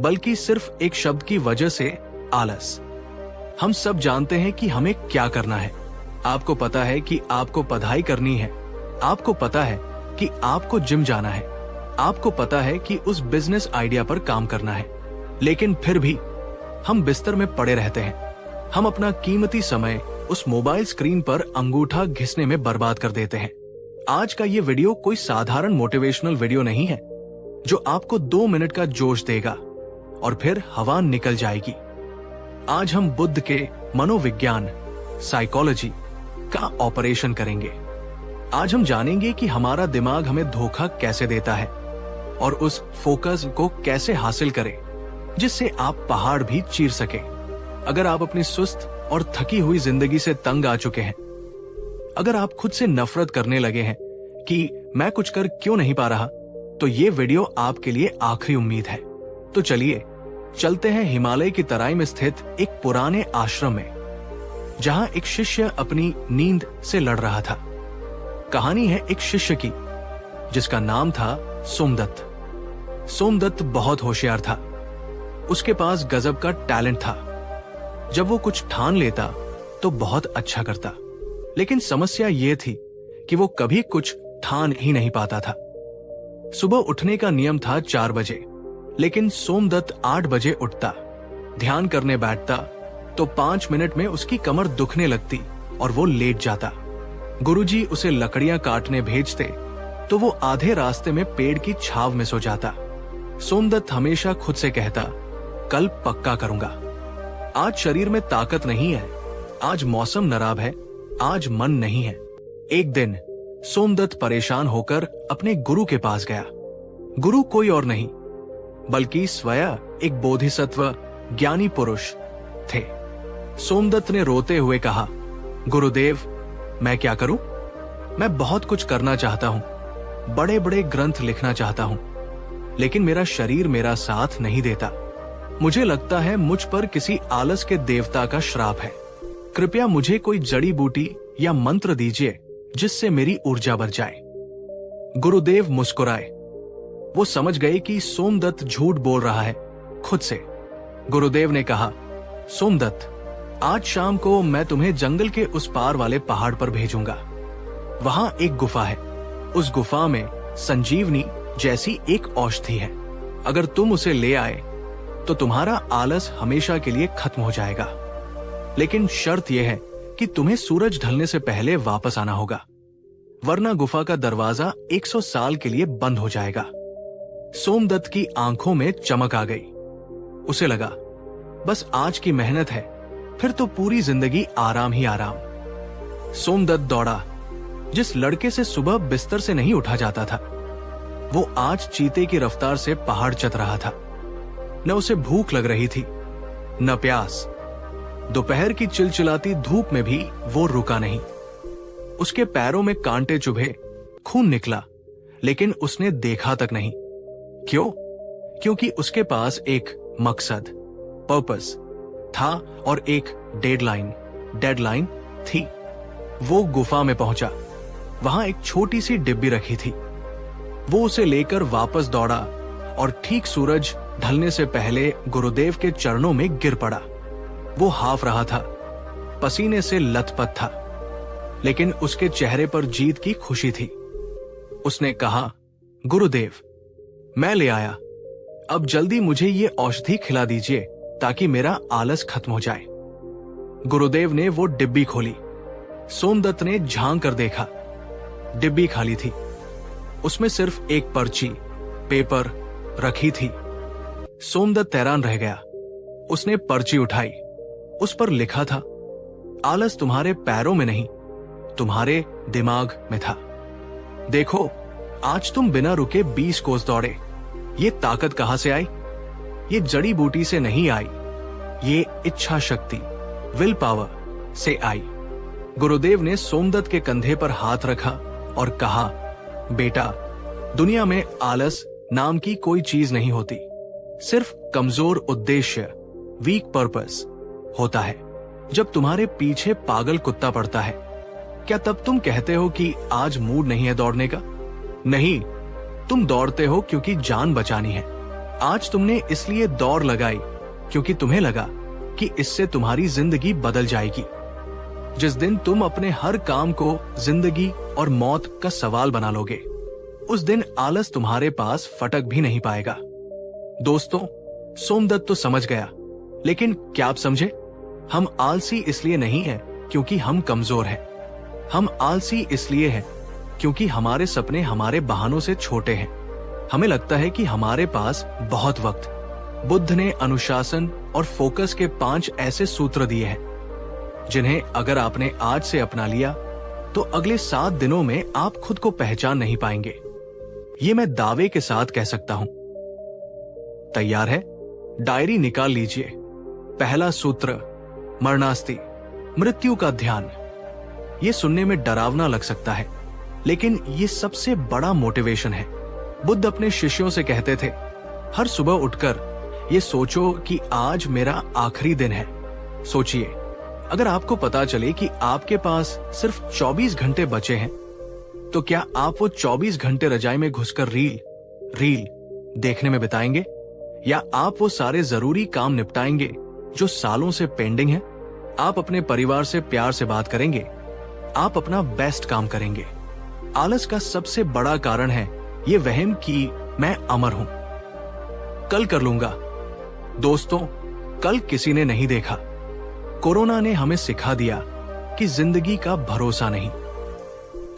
बल्कि सिर्फ एक शब्द की वजह से, आलस। हम सब जानते हैं कि हमें क्या करना है। आपको पता है कि आपको पढ़ाई करनी है, आपको पता है कि आपको जिम जाना है, आपको पता है कि उस बिजनेस आइडिया पर काम करना है, लेकिन फिर भी हम बिस्तर में पड़े रहते हैं। हम अपना कीमती समय उस मोबाइल स्क्रीन पर अंगूठा घिसने में बर्बाद कर देते हैं। आज का ये वीडियो कोई साधारण मोटिवेशनल वीडियो नहीं है जो आपको 2 मिनट का जोश देगा और फिर हवा निकल जाएगी। आज हम बुद्ध के मनोविज्ञान, साइकोलॉजी का ऑपरेशन करेंगे। आज हम जानेंगे कि हमारा दिमाग हमें धोखा कैसे देता है और उस फोकस को कैसे हासिल करें जिससे आप पहाड़ भी चीर सके। अगर आप अपनी सुस्त और थकी हुई जिंदगी से तंग आ चुके हैं, अगर आप खुद से नफरत करने लगे हैं कि मैं कुछ कर क्यों नहीं पा रहा, तो ये वीडियो आपके लिए आखिरी उम्मीद है। तो चलिए चलते हैं हिमालय की तराई में स्थित एक पुराने आश्रम में, जहां एक शिष्य अपनी नींद से लड़ रहा था। कहानी है एक शिष्य की जिसका नाम था सोमदत्त। सोमदत्त बहुत होशियार था। उसके पास गजब का टैलेंट था। जब वो कुछ ठान लेता तो बहुत अच्छा करता, लेकिन समस्या ये थी कि वो कभी कुछ ठान ही नहीं पाता था। सुबह उठने का नियम था 4 बजे, लेकिन सोमदत्त 8 बजे उठता। ध्यान करने बैठता तो 5 मिनट में उसकी कमर दुखने लगती और वो लेट जाता। गुरुजी उसे लकड़ियां काटने भेजते तो वो आधे रास्ते में पेड़ की छाव में सो जाता। सोमदत्त हमेशा खुद से कहता, कल पक्का करूंगा। आज शरीर में ताकत नहीं है, आज मौसम नराब है, आज मन नहीं है। एक दिन सोमदत्त परेशान होकर अपने गुरु के पास गया। गुरु कोई और नहीं बल्कि स्वयं एक बोधिसत्व ज्ञानी पुरुष थे। सोमदत्त ने रोते हुए कहा, गुरुदेव, मैं क्या करूं? मैं बहुत कुछ करना चाहता हूं, बड़े बड़े ग्रंथ लिखना चाहता हूं, लेकिन मेरा शरीर मेरा साथ नहीं देता। मुझे लगता है मुझ पर किसी आलस के देवता का श्राप है। कृपया मुझे कोई जड़ी बूटी या मंत्र दीजिए जिससे मेरी ऊर्जा बढ़ जाए। गुरुदेव मुस्कुराए। वो समझ गए कि सोमदत्त झूठ बोल रहा है खुद से। गुरुदेव ने कहा, सोमदत्त, आज शाम को मैं तुम्हें जंगल के उस पार वाले पहाड़ पर भेजूंगा। वहां एक गुफा है। उस गुफा में संजीवनी जैसी एक औषधि है। अगर तुम उसे ले आए तो तुम्हारा आलस हमेशा के लिए खत्म हो जाएगा, लेकिन शर्त यह है कि तुम्हें सूरज ढलने से पहले वापस आना होगा, वरना गुफा का दरवाजा 100 साल के लिए बंद हो जाएगा। सोमदत्त की आंखों में चमक आ गई। उसे लगा, बस आज की मेहनत है, फिर तो पूरी जिंदगी आराम ही आराम। सोमदत्त दौड़ा। जिस लड़के से सुबह बिस्तर से नहीं उठा जाता था, वो आज चीते की रफ्तार से पहाड़ चढ़ रहा था। न उसे भूख लग रही थी, न प्यास। दोपहर की चिलचिलाती धूप में भी वो रुका नहीं। उसके पैरों में कांटे चुभे, खून निकला, लेकिन उसने देखा तक नहीं। क्यों? क्योंकि उसके पास एक मकसद, पर्पस था और एक डेडलाइन थी। वो गुफा में पहुंचा। वहां एक छोटी सी डिब्बी रखी थी। वो उसे लेकर वापस दौड़ा और ठीक सूरज ढलने से पहले गुरुदेव के चरणों में गिर पड़ा। वो हाफ रहा था, पसीने से लथपथ था, लेकिन उसके चेहरे पर जीत की खुशी थी। उसने कहा, गुरुदेव, मैं ले आया। अब जल्दी मुझे ये औषधि खिला दीजिए ताकि मेरा आलस खत्म हो जाए। गुरुदेव ने वो डिब्बी खोली। सोमदत्त ने झांक कर देखा। डिब्बी खाली थी। उसमें सिर्फ एक पर्ची, पेपर रखी थी। सोमदत्त हैरान रह गया। उसने पर्ची उठाई। उस पर लिखा था, आलस तुम्हारे पैरों में नहीं, तुम्हारे दिमाग में था। देखो, आज तुम बिना रुके 20 कोस दौड़े। ये ताकत कहां से आई? ये जड़ी बूटी से नहीं आई, ये इच्छा शक्ति, विल पावर से आई। गुरुदेव ने सोमदत्त के कंधे पर हाथ रखा और कहा, बेटा, दुनिया में आलस नाम की कोई चीज नहीं होती। सिर्फ कमजोर उद्देश्य, वीक पर्पस होता है। जब तुम्हारे पीछे पागल कुत्ता पड़ता है, क्या तब तुम कहते हो कि आज मूड नहीं है दौड़ने का? नहीं, तुम दौड़ते हो क्योंकि जान बचानी है। आज तुमने इसलिए दौड़ लगाई क्योंकि तुम्हें लगा कि इससे तुम्हारी जिंदगी बदल जाएगी। जिस दिन तुम अपने हर काम को जिंदगी और मौत का सवाल बना लोगे, उस दिन आलस तुम्हारे पास फटक भी नहीं पाएगा। दोस्तों, सोमदत्त तो समझ गया, लेकिन क्या आप समझे? हम आलसी इसलिए नहीं हैं क्योंकि हम कमजोर हैं। हम आलसी इसलिए हैं क्योंकि हमारे सपने हमारे बहानों से छोटे हैं। हमें लगता है कि हमारे पास बहुत वक्त। बुद्ध ने अनुशासन और फोकस के 5 ऐसे सूत्र दिए हैं जिन्हें अगर आपने आज से अपना लिया तो अगले 7 दिनों में आप खुद को पहचान नहीं पाएंगे। ये मैं दावे के साथ कह सकता हूं। तैयार है? डायरी निकाल लीजिए। पहला सूत्र, मरणास्ति, मृत्यु का ध्यान। ये सुनने में डरावना लग सकता है, लेकिन ये सबसे बड़ा मोटिवेशन है। बुद्ध अपने शिष्यों से कहते थे, हर सुबह उठकर ये सोचो कि आज मेरा आखिरी दिन है। सोचिए, अगर आपको पता चले कि आपके पास सिर्फ 24 घंटे बचे हैं, तो क्या आप वो 24 घंटे रजाई में घुसकर रील देखने में बिताएंगे, या आप वो सारे जरूरी काम निपटाएंगे जो सालों से पेंडिंग है? आप अपने परिवार से प्यार से बात करेंगे, आप अपना बेस्ट काम करेंगे। आलस का सबसे बड़ा कारण है ये वहम कि मैं अमर हूं, कल कर लूंगा। दोस्तों, कल किसी ने नहीं देखा। कोरोना ने हमें सिखा दिया कि जिंदगी का भरोसा नहीं।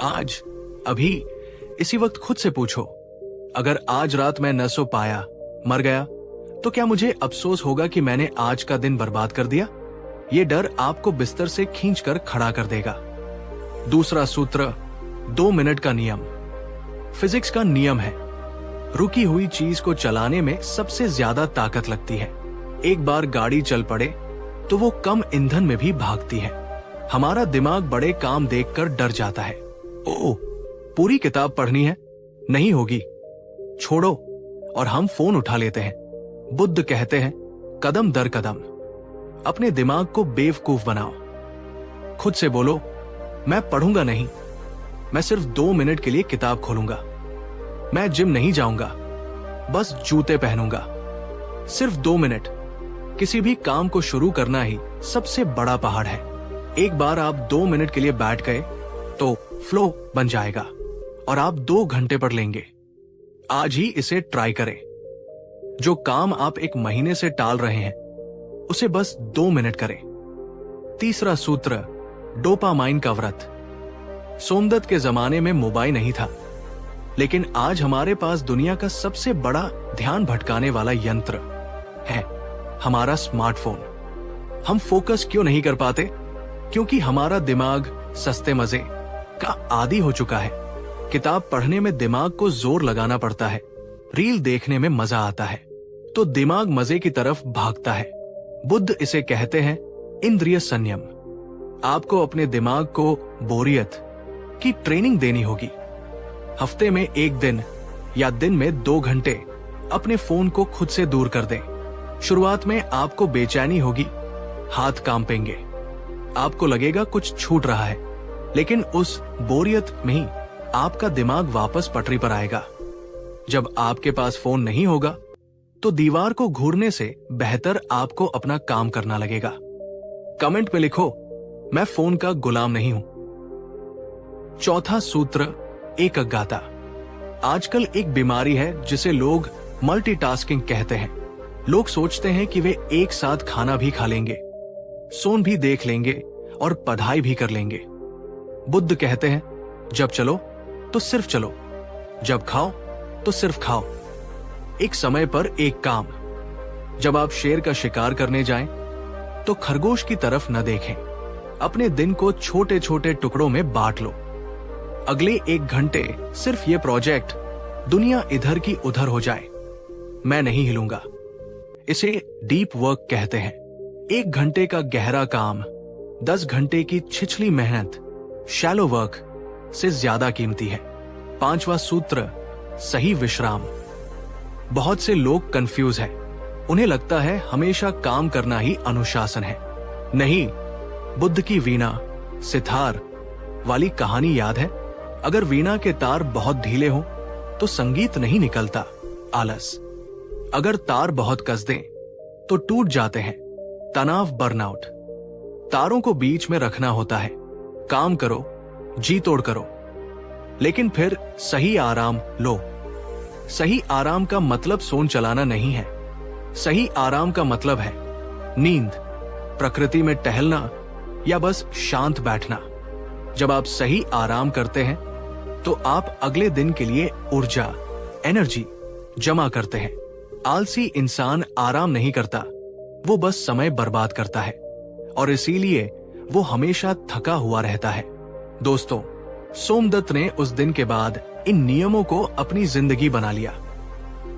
आज, अभी, इसी वक्त खुद से पूछो, अगर आज रात मैं न सो पाया, मर गया, तो क्या मुझे अफसोस होगा कि मैंने आज का दिन बर्बाद कर दिया? ये डर आपको बिस्तर से खींचकर खड़ा कर देगा। दूसरा सूत्र, 2 मिनट का नियम। फिजिक्स का नियम है, रुकी हुई चीज को चलाने में सबसे ज्यादा ताकत लगती है। एक बार गाड़ी चल पड़े तो वो कम ईंधन में भी भागती है। हमारा दिमाग बड़े काम देखकर डर जाता है। ओह, पूरी किताब पढ़नी है? नहीं होगी, छोड़ो, और हम फोन उठा लेते हैं। बुद्ध कहते हैं, कदम दर कदम अपने दिमाग को बेवकूफ बनाओ। खुद से बोलो, मैं पढ़ूंगा नहीं, मैं सिर्फ 2 मिनट के लिए किताब खोलूंगा। मैं जिम नहीं जाऊंगा, बस जूते पहनूंगा। सिर्फ 2 मिनट। किसी भी काम को शुरू करना ही सबसे बड़ा पहाड़ है। एक बार आप 2 मिनट के लिए बैठ गए तो फ्लो बन जाएगा और आप 2 घंटे पढ़ लेंगे। आज ही इसे ट्राई करें। जो काम आप 1 महीने से टाल रहे हैं, उसे बस 2 मिनट करें। तीसरा सूत्र, डोपामाइन का व्रत। सोमदत्त के जमाने में मोबाइल नहीं था, लेकिन आज हमारे पास दुनिया का सबसे बड़ा ध्यान भटकाने वाला यंत्र है, हमारा स्मार्टफोन। हम फोकस क्यों नहीं कर पाते? क्योंकि हमारा दिमाग सस्ते मजे का आदी हो चुका है। किताब पढ़ने में दिमाग को जोर लगाना पड़ता है, रील देखने में मजा आता है तो दिमाग मजे की तरफ भागता है। बुद्ध इसे कहते हैं इंद्रिय संयम। आपको अपने दिमाग को बोरियत की ट्रेनिंग देनी होगी। हफ्ते में 1 दिन या दिन में 2 घंटे अपने फोन को खुद से दूर कर दें। शुरुआत में आपको बेचैनी होगी, हाथ कांपेंगे, आपको लगेगा कुछ छूट रहा है, लेकिन उस बोरियत में ही आपका दिमाग वापस पटरी पर आएगा। जब आपके पास फोन नहीं होगा तो दीवार को घूरने से बेहतर आपको अपना काम करना लगेगा। कमेंट में लिखो, मैं फोन का गुलाम नहीं हूं। चौथा सूत्र, एकग्रता। आजकल एक बीमारी है जिसे लोग मल्टीटास्किंग कहते हैं। लोग सोचते हैं कि वे एक साथ खाना भी खा लेंगे, सोन भी देख लेंगे और पढ़ाई भी कर लेंगे। बुद्ध कहते हैं, जब चलो तो सिर्फ चलो, जब खाओ तो सिर्फ खाओ, एक समय पर एक काम। जब आप शेर का शिकार करने जाएं, तो खरगोश की तरफ न देखें। अपने दिन को छोटे छोटे टुकड़ों में बांट लो। अगले 1 घंटे सिर्फ ये प्रोजेक्ट, दुनिया इधर की उधर हो जाए, मैं नहीं हिलूंगा। इसे डीप वर्क कहते हैं। 1 घंटे का गहरा काम 10 घंटे की छिछली मेहनत, शैलो वर्क से ज्यादा कीमती है। 5वां सूत्र, सही विश्राम। बहुत से लोग कंफ्यूज हैं। उन्हें लगता है हमेशा काम करना ही अनुशासन है। नहीं, बुद्ध की वीणा सितार वाली कहानी याद है? अगर वीणा के तार बहुत ढीले हो तो संगीत नहीं निकलता, आलस। अगर तार बहुत कस दें तो टूट जाते हैं, तनाव, बर्नआउट। तारों को बीच में रखना होता है। काम करो, जी तोड़ करो, लेकिन फिर सही आराम लो। सही आराम का मतलब सोन चलाना नहीं है। सही आराम का मतलब है नींद, प्रकृति में टहलना या बस शांत बैठना। जब आप सही आराम करते हैं तो आप अगले दिन के लिए ऊर्जा, एनर्जी जमा करते हैं। आलसी इंसान आराम नहीं करता, वो बस समय बर्बाद करता है और इसीलिए वो हमेशा थका हुआ रहता है। दोस्तों, सोमदत्त ने उस दिन के बाद इन नियमों को अपनी जिंदगी बना लिया।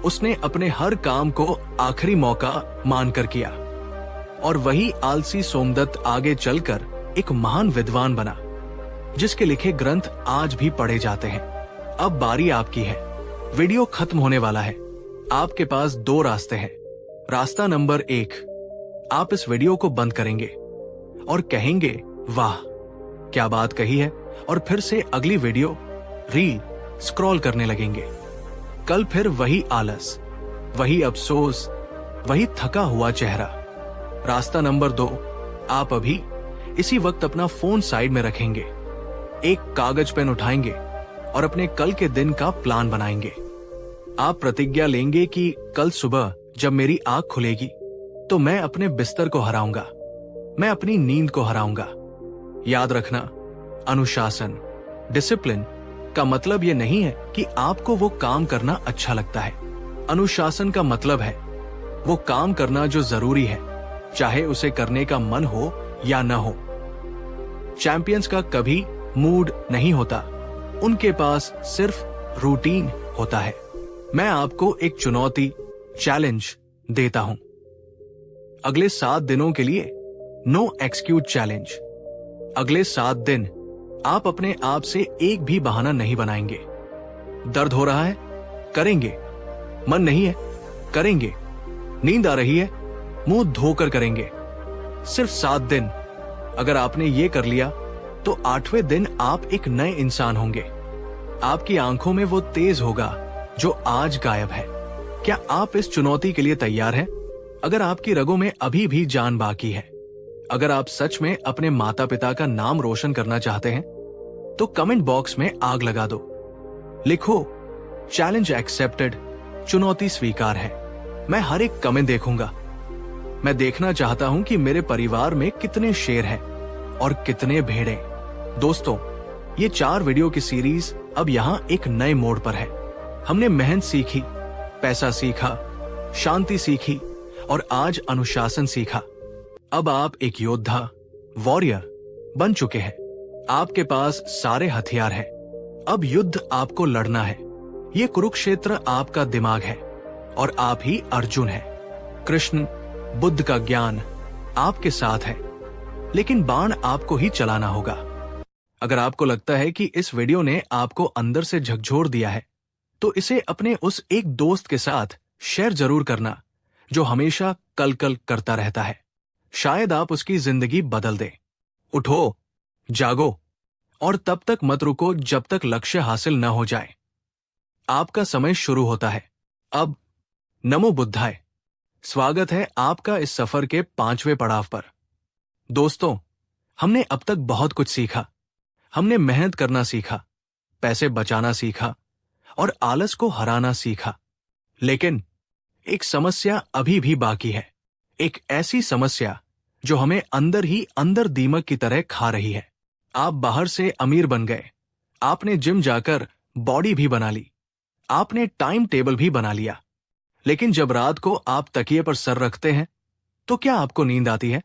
उसने अपने हर काम को आखिरी मौका मानकर किया और वही आलसी सोमदत्त आगे चलकर एक महान विद्वान बना, जिसके लिखे ग्रंथ आज भी पढ़े जाते हैं। अब बारी आपकी है। वीडियो खत्म होने वाला है। आपके पास 2 रास्ते हैं। रास्ता नंबर 1, आप इस वीडियो को बंद करेंगे और कहेंगे, वाह क्या बात कही है, और फिर से अगली वीडियो, रील स्क्रॉल करने लगेंगे। कल फिर वही आलस, वही अफसोस, वही थका हुआ चेहरा। रास्ता नंबर 2, आप अभी इसी वक्त अपना फोन साइड में रखेंगे, एक कागज पेन उठाएंगे और अपने कल के दिन का प्लान बनाएंगे। आप प्रतिज्ञा लेंगे कि कल सुबह जब मेरी आंख खुलेगी तो मैं अपने बिस्तर को हराऊंगा, मैं अपनी नींद को हराऊंगा। याद रखना, अनुशासन, डिसिप्लिन का मतलब यह नहीं है कि आपको वो काम करना अच्छा लगता है। अनुशासन का मतलब है वो काम करना जो जरूरी है, चाहे उसे करने का मन हो या न हो। चैंपियंस का कभी मूड नहीं होता, उनके पास सिर्फ रूटीन होता है। मैं आपको एक चुनौती, चैलेंज देता हूं। अगले 7 दिनों के लिए नो एक्सक्यूज चैलेंज। अगले 7 दिन आप अपने आप से एक भी बहाना नहीं बनाएंगे। दर्द हो रहा है, करेंगे। मन नहीं है, करेंगे। नींद आ रही है, मुंह धोकर करेंगे। सिर्फ 7 दिन। अगर आपने ये कर लिया तो 8वें दिन आप एक नए इंसान होंगे। आपकी आंखों में वो तेज होगा जो आज गायब है। क्या आप इस चुनौती के लिए तैयार हैं? अगर आपकी रगों में अभी भी जान बाकी है, अगर आप सच में अपने माता पिता का नाम रोशन करना चाहते हैं, तो कमेंट बॉक्स में आग लगा दो। लिखो, चैलेंज एक्सेप्टेड, चुनौती स्वीकार है। मैं हर एक कमेंट देखूंगा। मैं देखना चाहता हूं कि मेरे परिवार में कितने शेर हैं और कितने भेड़े। दोस्तों, ये 4 वीडियो की सीरीज अब यहाँ एक नए मोड़ पर है। हमने मेहनत सीखी, पैसा सीखा, शांति सीखी और आज अनुशासन सीखा। अब आप एक योद्धा, वॉरियर बन चुके हैं। आपके पास सारे हथियार हैं। अब युद्ध आपको लड़ना है। ये कुरुक्षेत्र आपका दिमाग है और आप ही अर्जुन हैं। कृष्ण, बुद्ध का ज्ञान आपके साथ है, लेकिन बाण आपको ही चलाना होगा। अगर आपको लगता है कि इस वीडियो ने आपको अंदर से झकझोर दिया है, तो इसे अपने उस एक दोस्त के साथ शेयर जरूर करना जो हमेशा कल कल करता रहता है। शायद आप उसकी जिंदगी बदल दें। उठो, जागो, और तब तक मत रुको जब तक लक्ष्य हासिल न हो जाए। आपका समय शुरू होता है अब। नमो बुद्धाय। स्वागत है आपका इस सफर के 5वें पड़ाव पर। दोस्तों, हमने अब तक बहुत कुछ सीखा। हमने मेहनत करना सीखा, पैसे बचाना सीखा और आलस को हराना सीखा। लेकिन एक समस्या अभी भी बाकी है। एक ऐसी समस्या जो हमें अंदर ही अंदर दीमक की तरह खा रही है। आप बाहर से अमीर बन गए, आपने जिम जाकर बॉडी भी बना ली, आपने टाइम टेबल भी बना लिया, लेकिन जब रात को आप तकिए पर सर रखते हैं तो क्या आपको नींद आती है?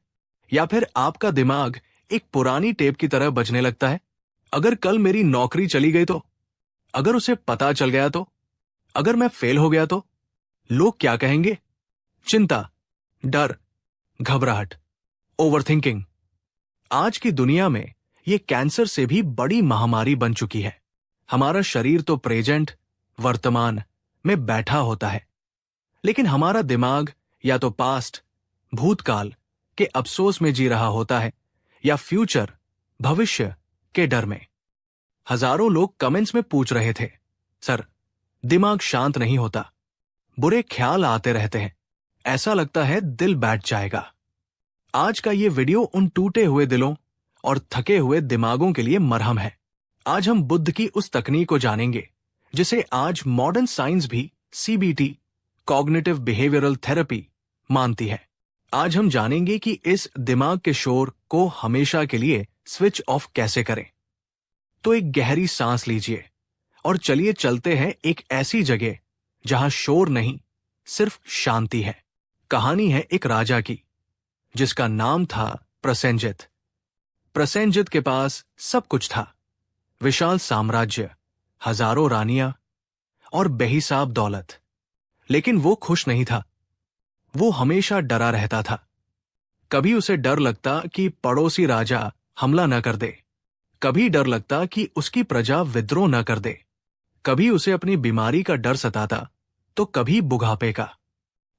या फिर आपका दिमाग एक पुरानी टेप की तरह बजने लगता है? अगर कल मेरी नौकरी चली गई तो? अगर उसे पता चल गया तो? अगर मैं फेल हो गया तो? लोग क्या कहेंगे? चिंता, डर, घबराहट, ओवरथिंकिंग। आज की दुनिया में ये कैंसर से भी बड़ी महामारी बन चुकी है। हमारा शरीर तो प्रेजेंट, वर्तमान में बैठा होता है, लेकिन हमारा दिमाग या तो पास्ट, भूतकाल के अफसोस में जी रहा होता है या फ्यूचर, भविष्य के डर में। हजारों लोग कमेंट्स में पूछ रहे थे, सर, दिमाग शांत नहीं होता, बुरे ख्याल आते रहते हैं, ऐसा लगता है दिल बैठ जाएगा। आज का ये वीडियो उन टूटे हुए दिलों और थके हुए दिमागों के लिए मरहम है। आज हम बुद्ध की उस तकनीक को जानेंगे जिसे आज मॉडर्न साइंस भी CBT, कॉग्निटिव बिहेवियरल थेरेपी, मानती है। आज हम जानेंगे कि इस दिमाग के शोर को हमेशा के लिए स्विच ऑफ कैसे करें। तो एक गहरी सांस लीजिए और चलिए चलते हैं एक ऐसी जगह जहां शोर नहीं, सिर्फ शांति है। कहानी है एक राजा की जिसका नाम था प्रसेनजित। प्रसेनजित के पास सब कुछ था, विशाल साम्राज्य, हजारों रानियां और बेहिसाब दौलत। लेकिन वो खुश नहीं था। वो हमेशा डरा रहता था। कभी उसे डर लगता कि पड़ोसी राजा हमला न कर दे, कभी डर लगता कि उसकी प्रजा विद्रोह न कर दे, कभी उसे अपनी बीमारी का डर सताता तो कभी बुढ़ापे का।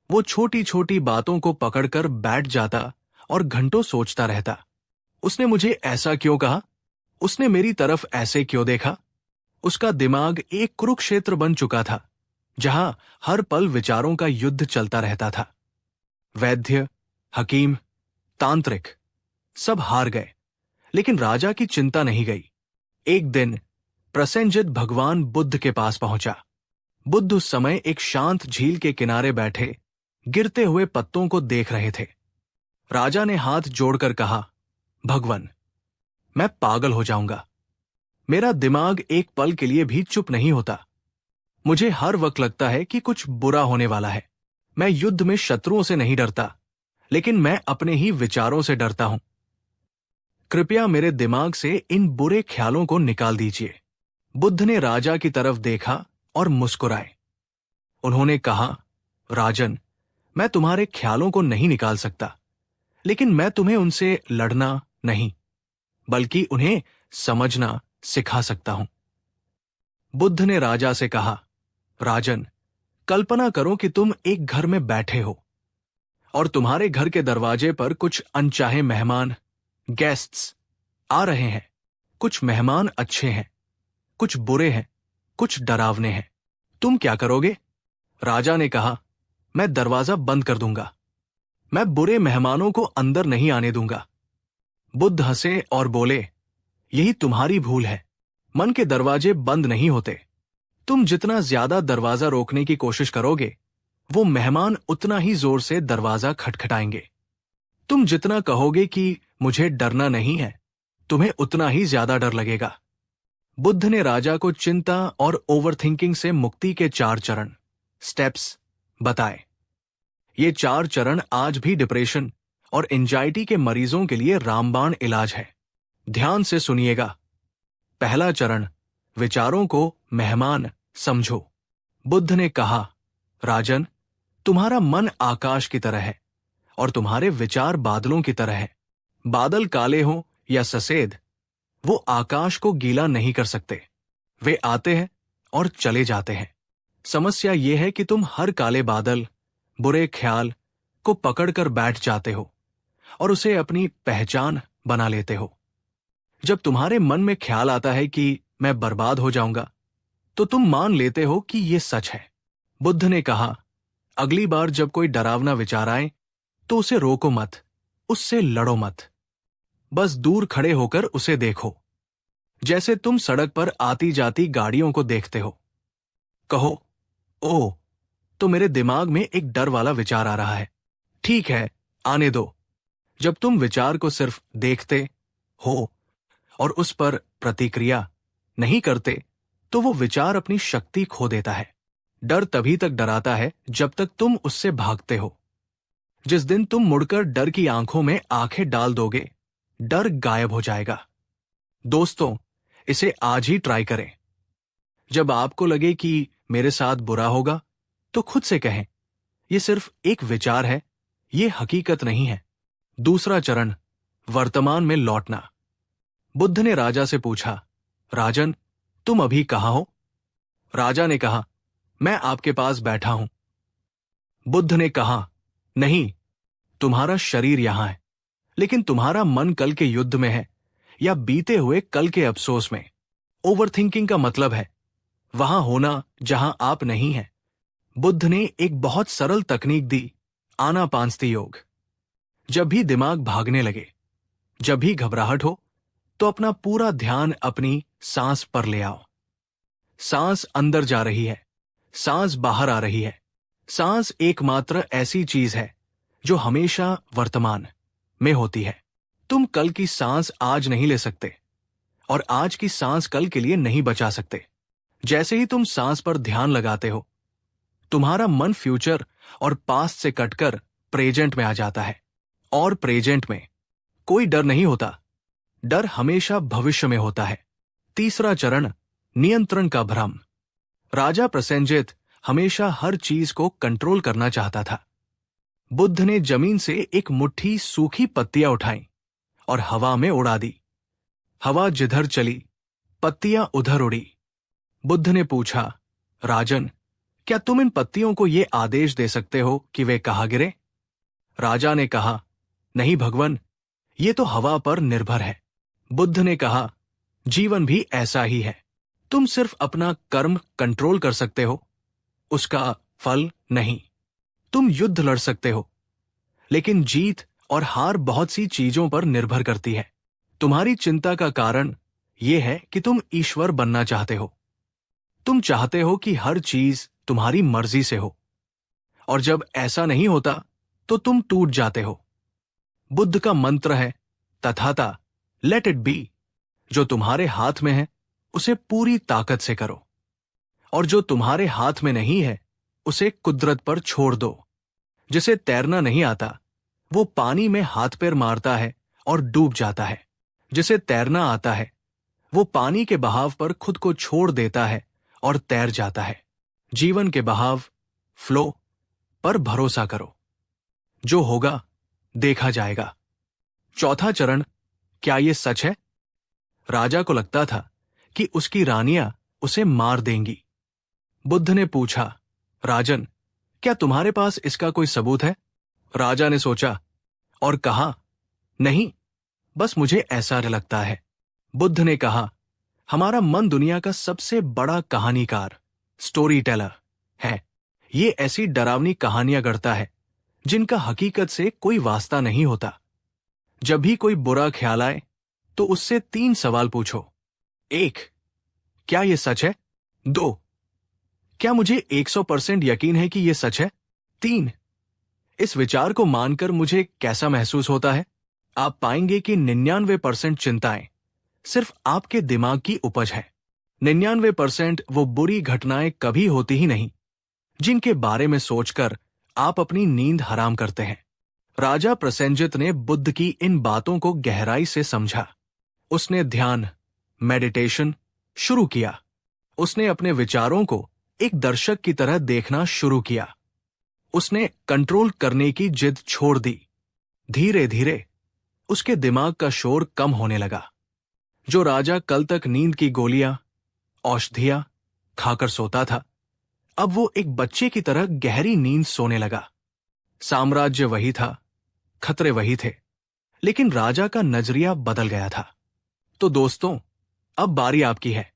वो छोटी छोटी बातों को पकड़कर बैठ जाता और घंटों सोचता रहता। उसने मुझे ऐसा क्यों कहा? उसने मेरी तरफ ऐसे क्यों देखा? उसका दिमाग एक कुरुक्षेत्र बन चुका था जहां हर पल विचारों का युद्ध चलता रहता था। वैद्य, हकीम, तांत्रिक सब हार गए, लेकिन राजा की चिंता नहीं गई। एक दिन प्रसेनजित भगवान बुद्ध के पास पहुंचा। बुद्ध उस समय एक शांत झील के किनारे बैठे गिरते हुए पत्तों को देख रहे थे। राजा ने हाथ जोड़कर कहा, भगवान, मैं पागल हो जाऊंगा। मेरा दिमाग एक पल के लिए भी चुप नहीं होता। मुझे हर वक्त लगता है कि कुछ बुरा होने वाला है। मैं युद्ध में शत्रुओं से नहीं डरता, लेकिन मैं अपने ही विचारों से डरता हूं। कृपया मेरे दिमाग से इन बुरे ख्यालों को निकाल दीजिए। बुद्ध ने राजा की तरफ देखा और मुस्कुराए। उन्होंने कहा, राजन, मैं तुम्हारे ख्यालों को नहीं निकाल सकता, लेकिन मैं तुम्हें उनसे लड़ना नहीं, बल्कि उन्हें समझना सिखा सकता हूं। बुद्ध ने राजा से कहा, राजन, कल्पना करो कि तुम एक घर में बैठे हो और तुम्हारे घर के दरवाजे पर कुछ अनचाहे मेहमान, गेस्ट्स आ रहे हैं। कुछ मेहमान अच्छे हैं, कुछ बुरे हैं, कुछ डरावने हैं। तुम क्या करोगे? राजा ने कहा, मैं दरवाजा बंद कर दूंगा। मैं बुरे मेहमानों को अंदर नहीं आने दूंगा। बुद्ध हंसे और बोले, यही तुम्हारी भूल है। मन के दरवाजे बंद नहीं होते। तुम जितना ज्यादा दरवाजा रोकने की कोशिश करोगे, वो मेहमान उतना ही जोर से दरवाजा खटखटाएंगे। तुम जितना कहोगे कि मुझे डरना नहीं है, तुम्हें उतना ही ज्यादा डर लगेगा। बुद्ध ने राजा को चिंता और ओवरथिंकिंग से मुक्ति के 4 चरण, स्टेप्स बताए। ये 4 चरण आज भी डिप्रेशन और एंजाइटी के मरीजों के लिए रामबाण इलाज है। ध्यान से सुनिएगा। पहला चरण, विचारों को मेहमान समझो। बुद्ध ने कहा, राजन, तुम्हारा मन आकाश की तरह है और तुम्हारे विचार बादलों की तरह है। बादल काले हों या सफेद, वो आकाश को गीला नहीं कर सकते। वे आते हैं और चले जाते हैं। समस्या ये है कि तुम हर काले बादल, बुरे ख्याल को पकड़कर बैठ जाते हो और उसे अपनी पहचान बना लेते हो। जब तुम्हारे मन में ख्याल आता है कि मैं बर्बाद हो जाऊंगा, तो तुम मान लेते हो कि यह सच है। बुद्ध ने कहा, अगली बार जब कोई डरावना विचार आए तो उसे रोको मत, उससे लड़ो मत। बस दूर खड़े होकर उसे देखो, जैसे तुम सड़क पर आती जाती गाड़ियों को देखते हो। कहो, ओह, तो मेरे दिमाग में एक डर वाला विचार आ रहा है। ठीक है, आने दो। जब तुम विचार को सिर्फ देखते हो और उस पर प्रतिक्रिया नहीं करते, तो वो विचार अपनी शक्ति खो देता है। डर तभी तक डराता है जब तक तुम उससे भागते हो। जिस दिन तुम मुड़कर डर की आंखों में आंखें डाल दोगे, डर गायब हो जाएगा। दोस्तों, इसे आज ही ट्राई करें। जब आपको लगे कि मेरे साथ बुरा होगा, तो खुद से कहें, यह सिर्फ एक विचार है, ये हकीकत नहीं है। दूसरा चरण, वर्तमान में लौटना। बुद्ध ने राजा से पूछा, राजन, तुम अभी कहाँ हो? राजा ने कहा, मैं आपके पास बैठा हूं। बुद्ध ने कहा, नहीं, तुम्हारा शरीर यहां है, लेकिन तुम्हारा मन कल के युद्ध में है या बीते हुए कल के अफसोस में। ओवरथिंकिंग का मतलब है वहां होना जहां आप नहीं हैं। बुद्ध ने एक बहुत सरल तकनीक दी, आनापानसती योग। जब भी दिमाग भागने लगे, जब भी घबराहट हो, तो अपना पूरा ध्यान अपनी सांस पर ले आओ। सांस अंदर जा रही है, सांस बाहर आ रही है। सांस एकमात्र ऐसी चीज है जो हमेशा वर्तमान में होती है। तुम कल की सांस आज नहीं ले सकते और आज की सांस कल के लिए नहीं बचा सकते। जैसे ही तुम सांस पर ध्यान लगाते हो, तुम्हारा मन फ्यूचर और पास्ट से कटकर प्रेजेंट में आ जाता है। और प्रेजेंट में कोई डर नहीं होता, डर हमेशा भविष्य में होता है। तीसरा चरण, नियंत्रण का भ्रम। राजा प्रसेनजित हमेशा हर चीज को कंट्रोल करना चाहता था। बुद्ध ने जमीन से एक मुट्ठी सूखी पत्तियां उठाई और हवा में उड़ा दी। हवा जिधर चली, पत्तियां उधर उड़ी। बुद्ध ने पूछा, राजन, क्या तुम इन पत्तियों को यह आदेश दे सकते हो कि वे कहाँ गिरे? राजा ने कहा, नहीं भगवान, ये तो हवा पर निर्भर है। बुद्ध ने कहा, जीवन भी ऐसा ही है। तुम सिर्फ अपना कर्म कंट्रोल कर सकते हो, उसका फल नहीं। तुम युद्ध लड़ सकते हो, लेकिन जीत और हार बहुत सी चीजों पर निर्भर करती है। तुम्हारी चिंता का कारण यह है कि तुम ईश्वर बनना चाहते हो। तुम चाहते हो कि हर चीज तुम्हारी मर्जी से हो, और जब ऐसा नहीं होता तो तुम टूट जाते हो। बुद्ध का मंत्र है, तथाता, लेट इट बी। जो तुम्हारे हाथ में है उसे पूरी ताकत से करो, और जो तुम्हारे हाथ में नहीं है उसे कुदरत पर छोड़ दो। जिसे तैरना नहीं आता, वो पानी में हाथ पैर मारता है और डूब जाता है। जिसे तैरना आता है, वो पानी के बहाव पर खुद को छोड़ देता है और तैर जाता है। जीवन के बहाव, फ्लो पर भरोसा करो। जो होगा देखा जाएगा। चौथा चरण, क्या यह सच है? राजा को लगता था कि उसकी रानियां उसे मार देंगी। बुद्ध ने पूछा, राजन, क्या तुम्हारे पास इसका कोई सबूत है? राजा ने सोचा और कहा, नहीं, बस मुझे ऐसा लगता है। बुद्ध ने कहा, हमारा मन दुनिया का सबसे बड़ा कहानीकार, स्टोरी टेलर है। ये ऐसी डरावनी कहानियां गढ़ता है जिनका हकीकत से कोई वास्ता नहीं होता। जब भी कोई बुरा ख्याल आए तो उससे 3 सवाल पूछो। 1, क्या यह सच है? 2, क्या मुझे 100% यकीन है कि यह सच है? 3, इस विचार को मानकर मुझे कैसा महसूस होता है? आप पाएंगे कि 99% चिंताएं सिर्फ आपके दिमाग की उपज है। 99% वो बुरी घटनाएं कभी होती ही नहीं जिनके बारे में सोचकर आप अपनी नींद हराम करते हैं। राजा प्रसेनजित ने बुद्ध की इन बातों को गहराई से समझा। उसने ध्यान, मेडिटेशन शुरू किया। उसने अपने विचारों को एक दर्शक की तरह देखना शुरू किया। उसने कंट्रोल करने की जिद छोड़ दी। धीरे धीरे उसके दिमाग का शोर कम होने लगा। जो राजा कल तक नींद की गोलियां, औषधियां खाकर सोता था, अब वो एक बच्चे की तरह गहरी नींद सोने लगा। साम्राज्य वही था, खतरे वही थे, लेकिन राजा का नजरिया बदल गया था। तो दोस्तों, अब बारी आपकी है।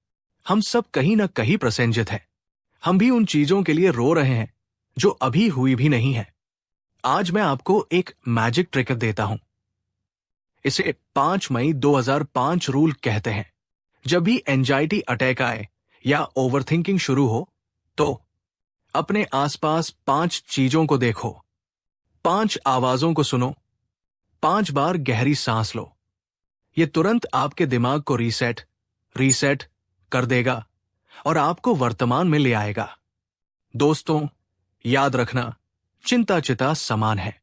हम सब कहीं ना कहीं प्रसेनजित हैं। हम भी उन चीजों के लिए रो रहे हैं जो अभी हुई भी नहीं है। आज मैं आपको एक मैजिक ट्रिक देता हूं। इसे 5 मई 2005 रूल कहते हैं। जब भी एंजाइटी अटैक आए या ओवरथिंकिंग शुरू हो, तो अपने आसपास 5 चीजों को देखो, 5 आवाजों को सुनो, 5 बार गहरी सांस लो। ये तुरंत आपके दिमाग को रीसेट कर देगा और आपको वर्तमान में ले आएगा। दोस्तों, याद रखना, चिंता चिता समान है।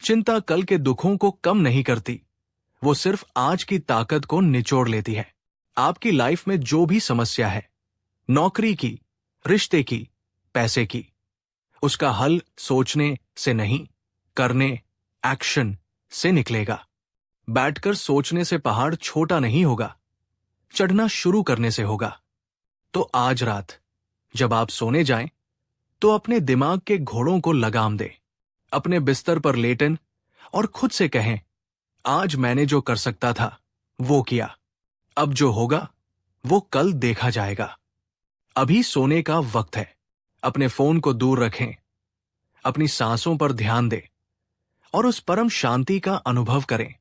चिंता कल के दुखों को कम नहीं करती, वो सिर्फ आज की ताकत को निचोड़ लेती है। आपकी लाइफ में जो भी समस्या है, नौकरी की, रिश्ते की, पैसे की, उसका हल सोचने से नहीं, करने, एक्शन से निकलेगा। बैठकर सोचने से पहाड़ छोटा नहीं होगा, चढ़ना शुरू करने से होगा। तो आज रात जब आप सोने जाएं, तो अपने दिमाग के घोड़ों को लगाम दें। अपने बिस्तर पर लेटन और खुद से कहें, आज मैंने जो कर सकता था वो किया, अब जो होगा वो कल देखा जाएगा। अभी सोने का वक्त है। अपने फोन को दूर रखें, अपनी सांसों पर ध्यान दें और उस परम शांति का अनुभव करें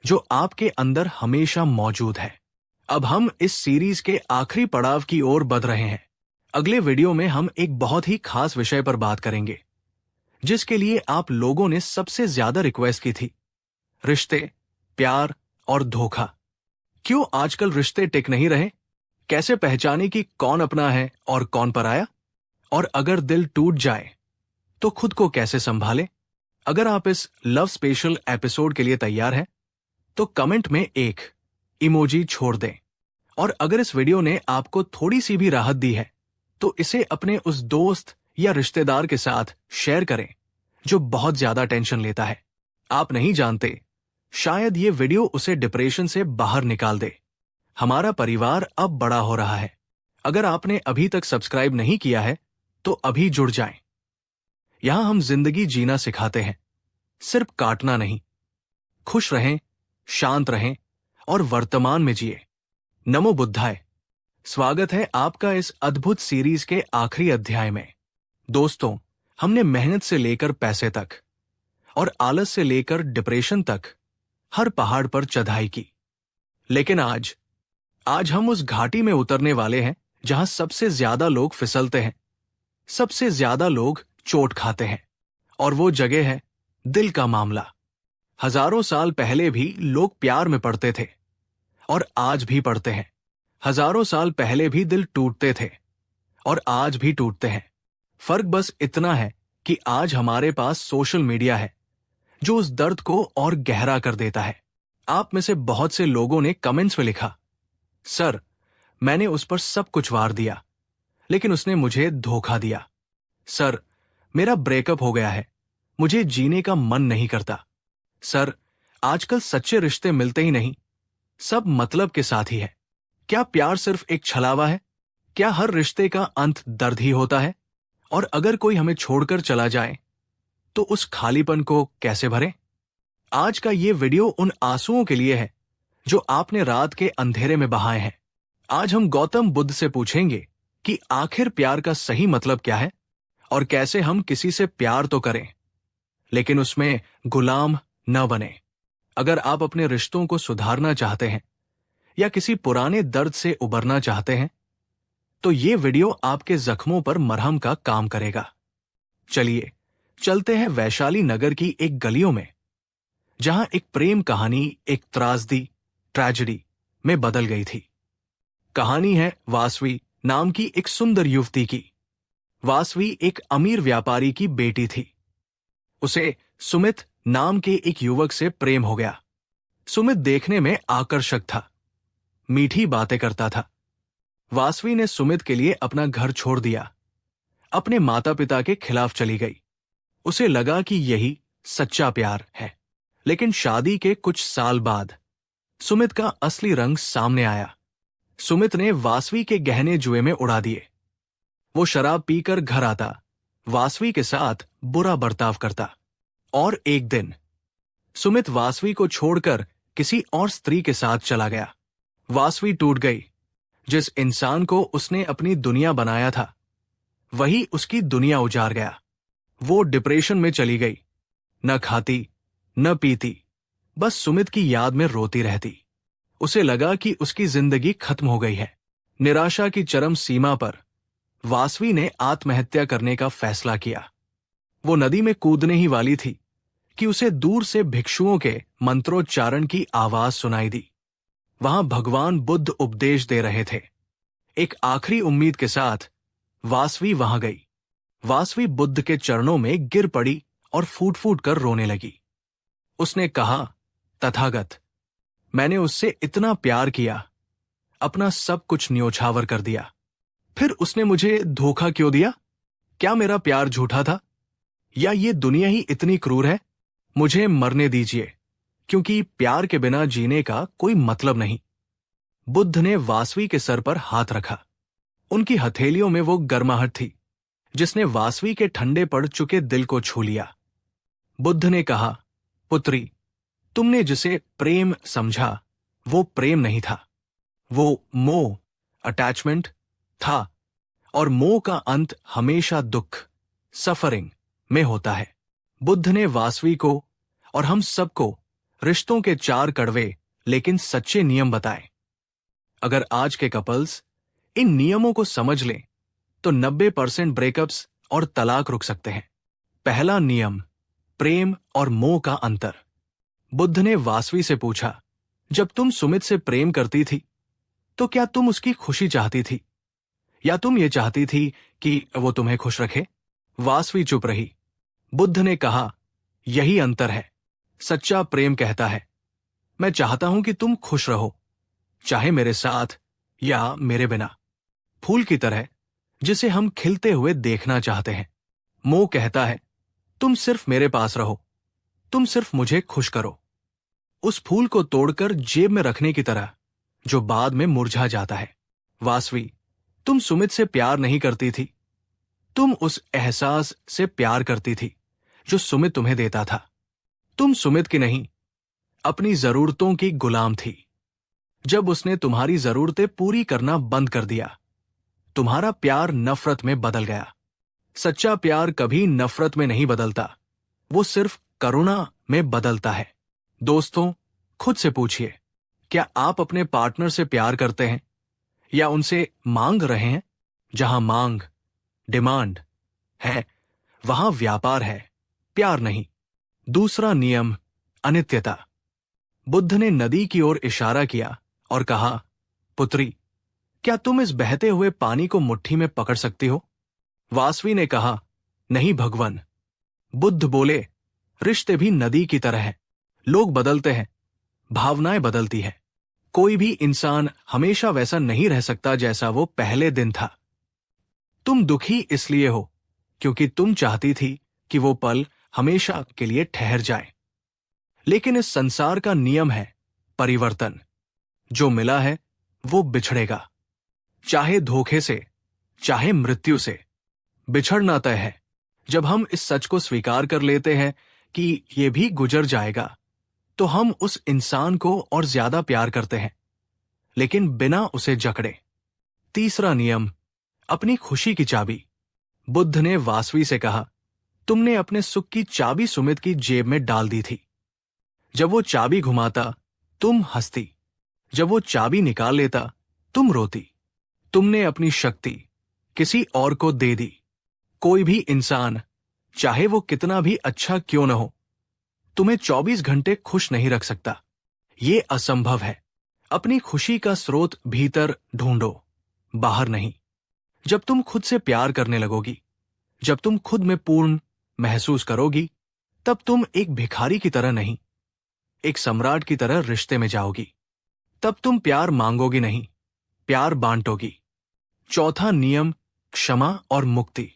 जो आपके अंदर हमेशा मौजूद है। अब हम इस सीरीज के आखिरी पड़ाव की ओर बढ़ रहे हैं। अगले वीडियो में हम एक बहुत ही खास विषय पर बात करेंगे, जिसके लिए आप लोगों ने सबसे ज्यादा रिक्वेस्ट की थी। रिश्ते, प्यार और धोखा। क्यों आजकल रिश्ते टिक नहीं रहे? कैसे पहचाने कि कौन अपना है और कौन पराया? और अगर दिल टूट जाए तो खुद को कैसे संभाले? अगर आप इस लव स्पेशल एपिसोड के लिए तैयार हैं, तो कमेंट में एक इमोजी छोड़ दें। और अगर इस वीडियो ने आपको थोड़ी सी भी राहत दी है, तो इसे अपने उस दोस्त या रिश्तेदार के साथ शेयर करें जो बहुत ज्यादा टेंशन लेता है। आप नहीं जानते, शायद ये वीडियो उसे डिप्रेशन से बाहर निकाल दे। हमारा परिवार अब बड़ा हो रहा है। अगर आपने अभी तक सब्सक्राइब नहीं किया है, तो अभी जुड़ जाएं। यहां हम जिंदगी जीना सिखाते हैं, सिर्फ काटना नहीं। खुश रहें, शांत रहें और वर्तमान में जिए। नमो बुद्धाय। स्वागत है आपका इस अद्भुत सीरीज के आखिरी अध्याय में। दोस्तों, हमने मेहनत से लेकर पैसे तक और आलस से लेकर डिप्रेशन तक हर पहाड़ पर चढ़ाई की। लेकिन आज हम उस घाटी में उतरने वाले हैं जहां सबसे ज्यादा लोग फिसलते हैं, सबसे ज्यादा लोग चोट खाते हैं। और वो जगह है दिल का मामला। हजारों साल पहले भी लोग प्यार में पड़ते थे और आज भी पड़ते हैं। हजारों साल पहले भी दिल टूटते थे और आज भी टूटते हैं। फर्क बस इतना है कि आज हमारे पास सोशल मीडिया है जो उस दर्द को और गहरा कर देता है। आप में से बहुत से लोगों ने कमेंट्स में लिखा, सर, मैंने उस पर सब कुछ वार दिया, लेकिन उसने मुझे धोखा दिया। सर, मेरा ब्रेकअप हो गया है, मुझे जीने का मन नहीं करता। सर, आजकल सच्चे रिश्ते मिलते ही नहीं, सब मतलब के साथ ही है। क्या प्यार सिर्फ एक छलावा है? क्या हर रिश्ते का अंत दर्द ही होता है? और अगर कोई हमें छोड़कर चला जाए, तो उस खालीपन को कैसे भरें? आज का ये वीडियो उन आंसुओं के लिए है जो आपने रात के अंधेरे में बहाए हैं। आज हम गौतम बुद्ध से पूछेंगे कि आखिर प्यार का सही मतलब क्या है और कैसे हम किसी से प्यार तो करें, लेकिन उसमें गुलाम न बने। अगर आप अपने रिश्तों को सुधारना चाहते हैं या किसी पुराने दर्द से उबरना चाहते हैं, तो ये वीडियो आपके जख्मों पर मरहम का काम करेगा। चलिए चलते हैं वैशाली नगर की एक गलियों में, जहां एक प्रेम कहानी एक ट्रेजेडी में बदल गई थी। कहानी है वासवी नाम की एक सुंदर युवती की। वासवी एक अमीर व्यापारी की बेटी थी। उसे सुमित नाम के एक युवक से प्रेम हो गया। सुमित देखने में आकर्षक था, मीठी बातें करता था। वासवी ने सुमित के लिए अपना घर छोड़ दिया, अपने माता पिता के खिलाफ चली गई। उसे लगा कि यही सच्चा प्यार है। लेकिन शादी के कुछ साल बाद सुमित का असली रंग सामने आया। सुमित ने वासवी के गहने जुए में उड़ा दिए। वो शराब पीकर घर आता, वासवी के साथ बुरा बर्ताव करता। और एक दिन सुमित वासवी को छोड़कर किसी और स्त्री के साथ चला गया। वासवी टूट गई। जिस इंसान को उसने अपनी दुनिया बनाया था, वही उसकी दुनिया उजाड़ गया। वो डिप्रेशन में चली गई, न खाती न पीती, बस सुमित की याद में रोती रहती। उसे लगा कि उसकी जिंदगी खत्म हो गई है। निराशा की चरम सीमा पर वासवी ने आत्महत्या करने का फैसला किया। वो नदी में कूदने ही वाली थी कि उसे दूर से भिक्षुओं के मंत्रोच्चारण की आवाज सुनाई दी। वहां भगवान बुद्ध उपदेश दे रहे थे। एक आखिरी उम्मीद के साथ वासवी वहां गई। वासवी बुद्ध के चरणों में गिर पड़ी और फूट फूट कर रोने लगी। उसने कहा, तथागत, मैंने उससे इतना प्यार किया, अपना सब कुछ न्योछावर कर दिया, फिर उसने मुझे धोखा क्यों दिया? क्या मेरा प्यार झूठा था? या ये दुनिया ही इतनी क्रूर है? मुझे मरने दीजिए, क्योंकि प्यार के बिना जीने का कोई मतलब नहीं। बुद्ध ने वासवी के सर पर हाथ रखा। उनकी हथेलियों में वो गर्माहट थी जिसने वासवी के ठंडे पड़ चुके दिल को छू लिया। बुद्ध ने कहा, पुत्री, तुमने जिसे प्रेम समझा वो प्रेम नहीं था, वो मोह, अटैचमेंट था। और मोह का अंत हमेशा दुख, सफरिंग में होता है। बुद्ध ने वासवी को और हम सबको रिश्तों के 4 कड़वे लेकिन सच्चे नियम बताए। अगर आज के कपल्स इन नियमों को समझ लें तो 90% ब्रेकअप्स और तलाक रुक सकते हैं। पहला नियम, प्रेम और मोह का अंतर। बुद्ध ने वासवी से पूछा, जब तुम सुमित से प्रेम करती थी तो क्या तुम उसकी खुशी चाहती थी, या तुम ये चाहती थी कि वो तुम्हें खुश रखे? वासवी चुप रही। बुद्ध ने कहा, यही अंतर है। सच्चा प्रेम कहता है, मैं चाहता हूं कि तुम खुश रहो, चाहे मेरे साथ या मेरे बिना। फूल की तरह जिसे हम खिलते हुए देखना चाहते हैं। मोह कहता है, तुम सिर्फ मेरे पास रहो, तुम सिर्फ मुझे खुश करो। उस फूल को तोड़कर जेब में रखने की तरह जो बाद में मुरझा जाता है। वासवी, तुम सुमित से प्यार नहीं करती थी, तुम उस एहसास से प्यार करती थी जो सुमित तुम्हें देता था। तुम सुमित की नहीं, अपनी जरूरतों की गुलाम थी। जब उसने तुम्हारी जरूरतें पूरी करना बंद कर दिया, तुम्हारा प्यार नफरत में बदल गया। सच्चा प्यार कभी नफरत में नहीं बदलता, वो सिर्फ करुणा में बदलता है। दोस्तों, खुद से पूछिए, क्या आप अपने पार्टनर से प्यार करते हैं या उनसे मांग रहे हैं? जहां मांग, डिमांड है, वहां व्यापार है, प्यार नहीं। दूसरा नियम, अनित्यता। बुद्ध ने नदी की ओर इशारा किया और कहा, पुत्री, क्या तुम इस बहते हुए पानी को मुट्ठी में पकड़ सकती हो? वासवी ने कहा, नहीं भगवान। बुद्ध बोले, रिश्ते भी नदी की तरह हैं, लोग बदलते हैं, भावनाएं बदलती है। कोई भी इंसान हमेशा वैसा नहीं रह सकता जैसा वो पहले दिन था। तुम दुखी इसलिए हो क्योंकि तुम चाहती थी कि वो पल हमेशा के लिए ठहर जाए। लेकिन इस संसार का नियम है परिवर्तन। जो मिला है वो बिछड़ेगा, चाहे धोखे से, चाहे मृत्यु से। बिछड़ना तय है। जब हम इस सच को स्वीकार कर लेते हैं कि ये भी गुजर जाएगा, तो हम उस इंसान को और ज्यादा प्यार करते हैं, लेकिन बिना उसे जकड़े। तीसरा नियम, अपनी खुशी की चाबी। बुद्ध ने वासवी से कहा, तुमने अपने सुख की चाबी सुमित की जेब में डाल दी थी। जब वो चाबी घुमाता, तुम हंसती। जब वो चाबी निकाल लेता, तुम रोती। तुमने अपनी शक्ति किसी और को दे दी। कोई भी इंसान, चाहे वो कितना भी अच्छा क्यों न हो, तुम्हें 24 घंटे खुश नहीं रख सकता। ये असंभव है। अपनी खुशी का स्रोत भीतर ढूंढो, बाहर नहीं। जब तुम खुद से प्यार करने लगोगी, जब तुम खुद में पूर्ण महसूस करोगी, तब तुम एक भिखारी की तरह नहीं, एक सम्राट की तरह रिश्ते में जाओगी। तब तुम प्यार मांगोगी नहीं, प्यार बांटोगी। चौथा नियम, क्षमा और मुक्ति।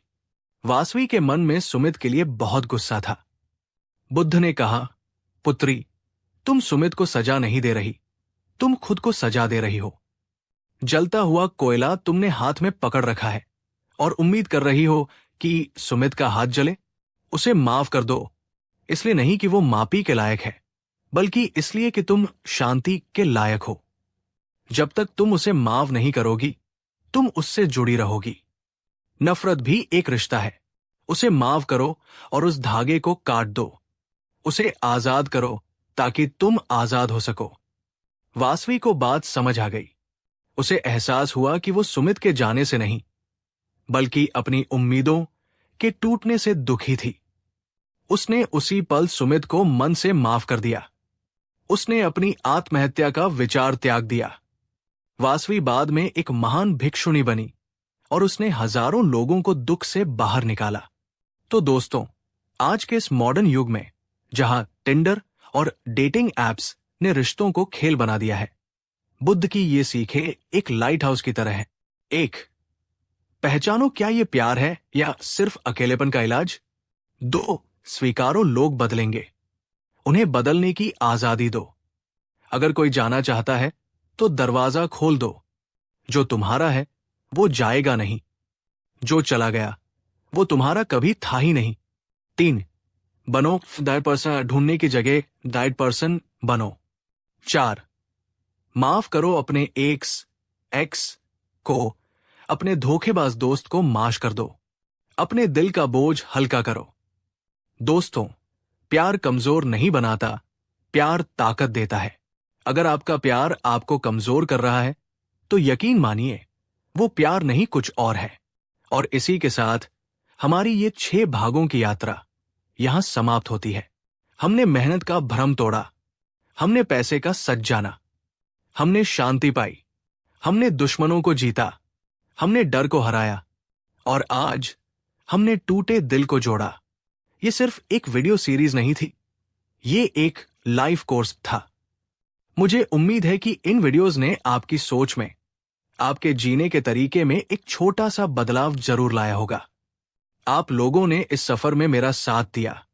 वासवी के मन में सुमित के लिए बहुत गुस्सा था। बुद्ध ने कहा, पुत्री, तुम सुमित को सजा नहीं दे रही, तुम खुद को सजा दे रही हो। जलता हुआ कोयला तुमने हाथ में पकड़ रखा है और उम्मीद कर रही हो कि सुमित का हाथ जले। उसे माफ कर दो, इसलिए नहीं कि वो मापी के लायक है, बल्कि इसलिए कि तुम शांति के लायक हो। जब तक तुम उसे माफ नहीं करोगी, तुम उससे जुड़ी रहोगी। नफरत भी एक रिश्ता है। उसे माफ करो और उस धागे को काट दो। उसे आजाद करो ताकि तुम आजाद हो सको। वासवी को बात समझ आ गई। उसे एहसास हुआ कि वो सुमित के जाने से नहीं, बल्कि अपनी उम्मीदों के टूटने से दुखी थी। उसने उसी पल सुमित को मन से माफ कर दिया। उसने अपनी आत्महत्या का विचार त्याग दिया। वासवी बाद में एक महान भिक्षुणी बनी और उसने हजारों लोगों को दुख से बाहर निकाला। तो दोस्तों, आज के इस मॉडर्न युग में जहां टिंडर और डेटिंग एप्स ने रिश्तों को खेल बना दिया है, बुद्ध की ये सीखें एक लाइट हाउस की तरह है। 1. पहचानो क्या ये प्यार है या सिर्फ अकेलेपन का इलाज। 2. स्वीकारो, लोग बदलेंगे, उन्हें बदलने की आजादी दो। अगर कोई जाना चाहता है तो दरवाजा खोल दो। जो तुम्हारा है वो जाएगा नहीं, जो चला गया वो तुम्हारा कभी था ही नहीं। 3. बनो दैट पर्सन, ढूंढने की जगह दैट पर्सन बनो। 4. माफ करो अपने एक्स को, अपने धोखेबाज दोस्त को माश कर दो। अपने दिल का बोझ हल्का करो। दोस्तों, प्यार कमजोर नहीं बनाता, प्यार ताकत देता है। अगर आपका प्यार आपको कमजोर कर रहा है तो यकीन मानिए वो प्यार नहीं, कुछ और है। और इसी के साथ हमारी ये 6 भागों की यात्रा यहां समाप्त होती है। हमने मेहनत का भ्रम तोड़ा, हमने पैसे का सच जाना, हमने शांति पाई, हमने दुश्मनों को जीता, हमने डर को हराया और आज हमने टूटे दिल को जोड़ा। ये सिर्फ एक वीडियो सीरीज नहीं थी, ये एक लाइफ कोर्स था। मुझे उम्मीद है कि इन वीडियोस ने आपकी सोच में, आपके जीने के तरीके में एक छोटा सा बदलाव जरूर लाया होगा। आप लोगों ने इस सफर में मेरा साथ दिया,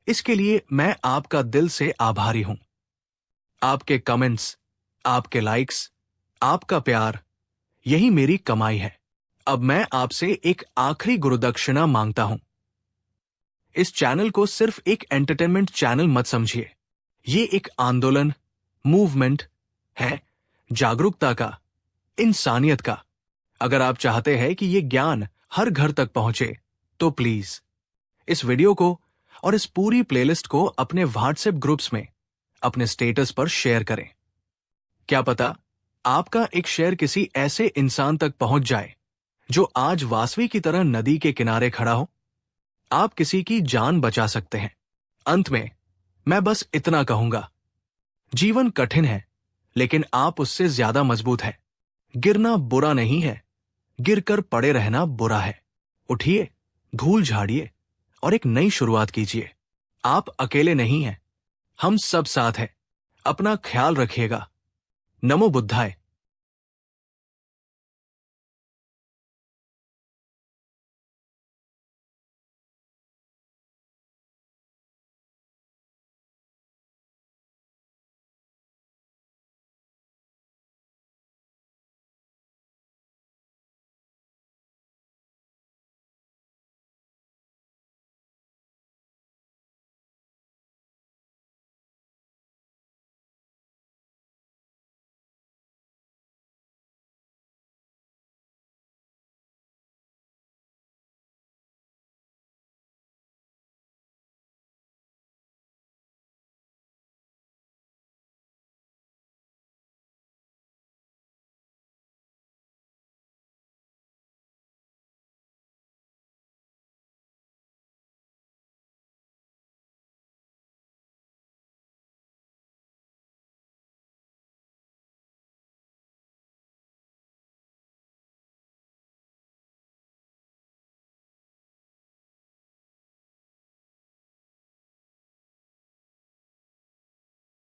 इसके लिए मैं आपका दिल से आभारी हूं। आपके कमेंट्स, आपके लाइक्स, आपका प्यार, यही मेरी कमाई है। अब मैं आपसे एक आखिरी गुरुदक्षिणा मांगता हूं। इस चैनल को सिर्फ एक एंटरटेनमेंट चैनल मत समझिए। ये एक आंदोलन, मूवमेंट है, जागरूकता का, इंसानियत का। अगर आप चाहते हैं कि ये ज्ञान हर घर तक पहुंचे तो प्लीज इस वीडियो को और इस पूरी प्लेलिस्ट को अपने व्हाट्सएप ग्रुप्स में, अपने स्टेटस पर शेयर करें। क्या पता आपका एक शेयर किसी ऐसे इंसान तक पहुंच जाए जो आज वासवी की तरह नदी के किनारे खड़ा हो। आप किसी की जान बचा सकते हैं। अंत में मैं बस इतना कहूंगा, जीवन कठिन है लेकिन आप उससे ज्यादा मजबूत हैं। गिरना बुरा नहीं है, गिरकर पड़े रहना बुरा है। उठिए, धूल झाड़िए और एक नई शुरुआत कीजिए। आप अकेले नहीं हैं, हम सब साथ हैं। अपना ख्याल रखिएगा। नमो बुद्धाय।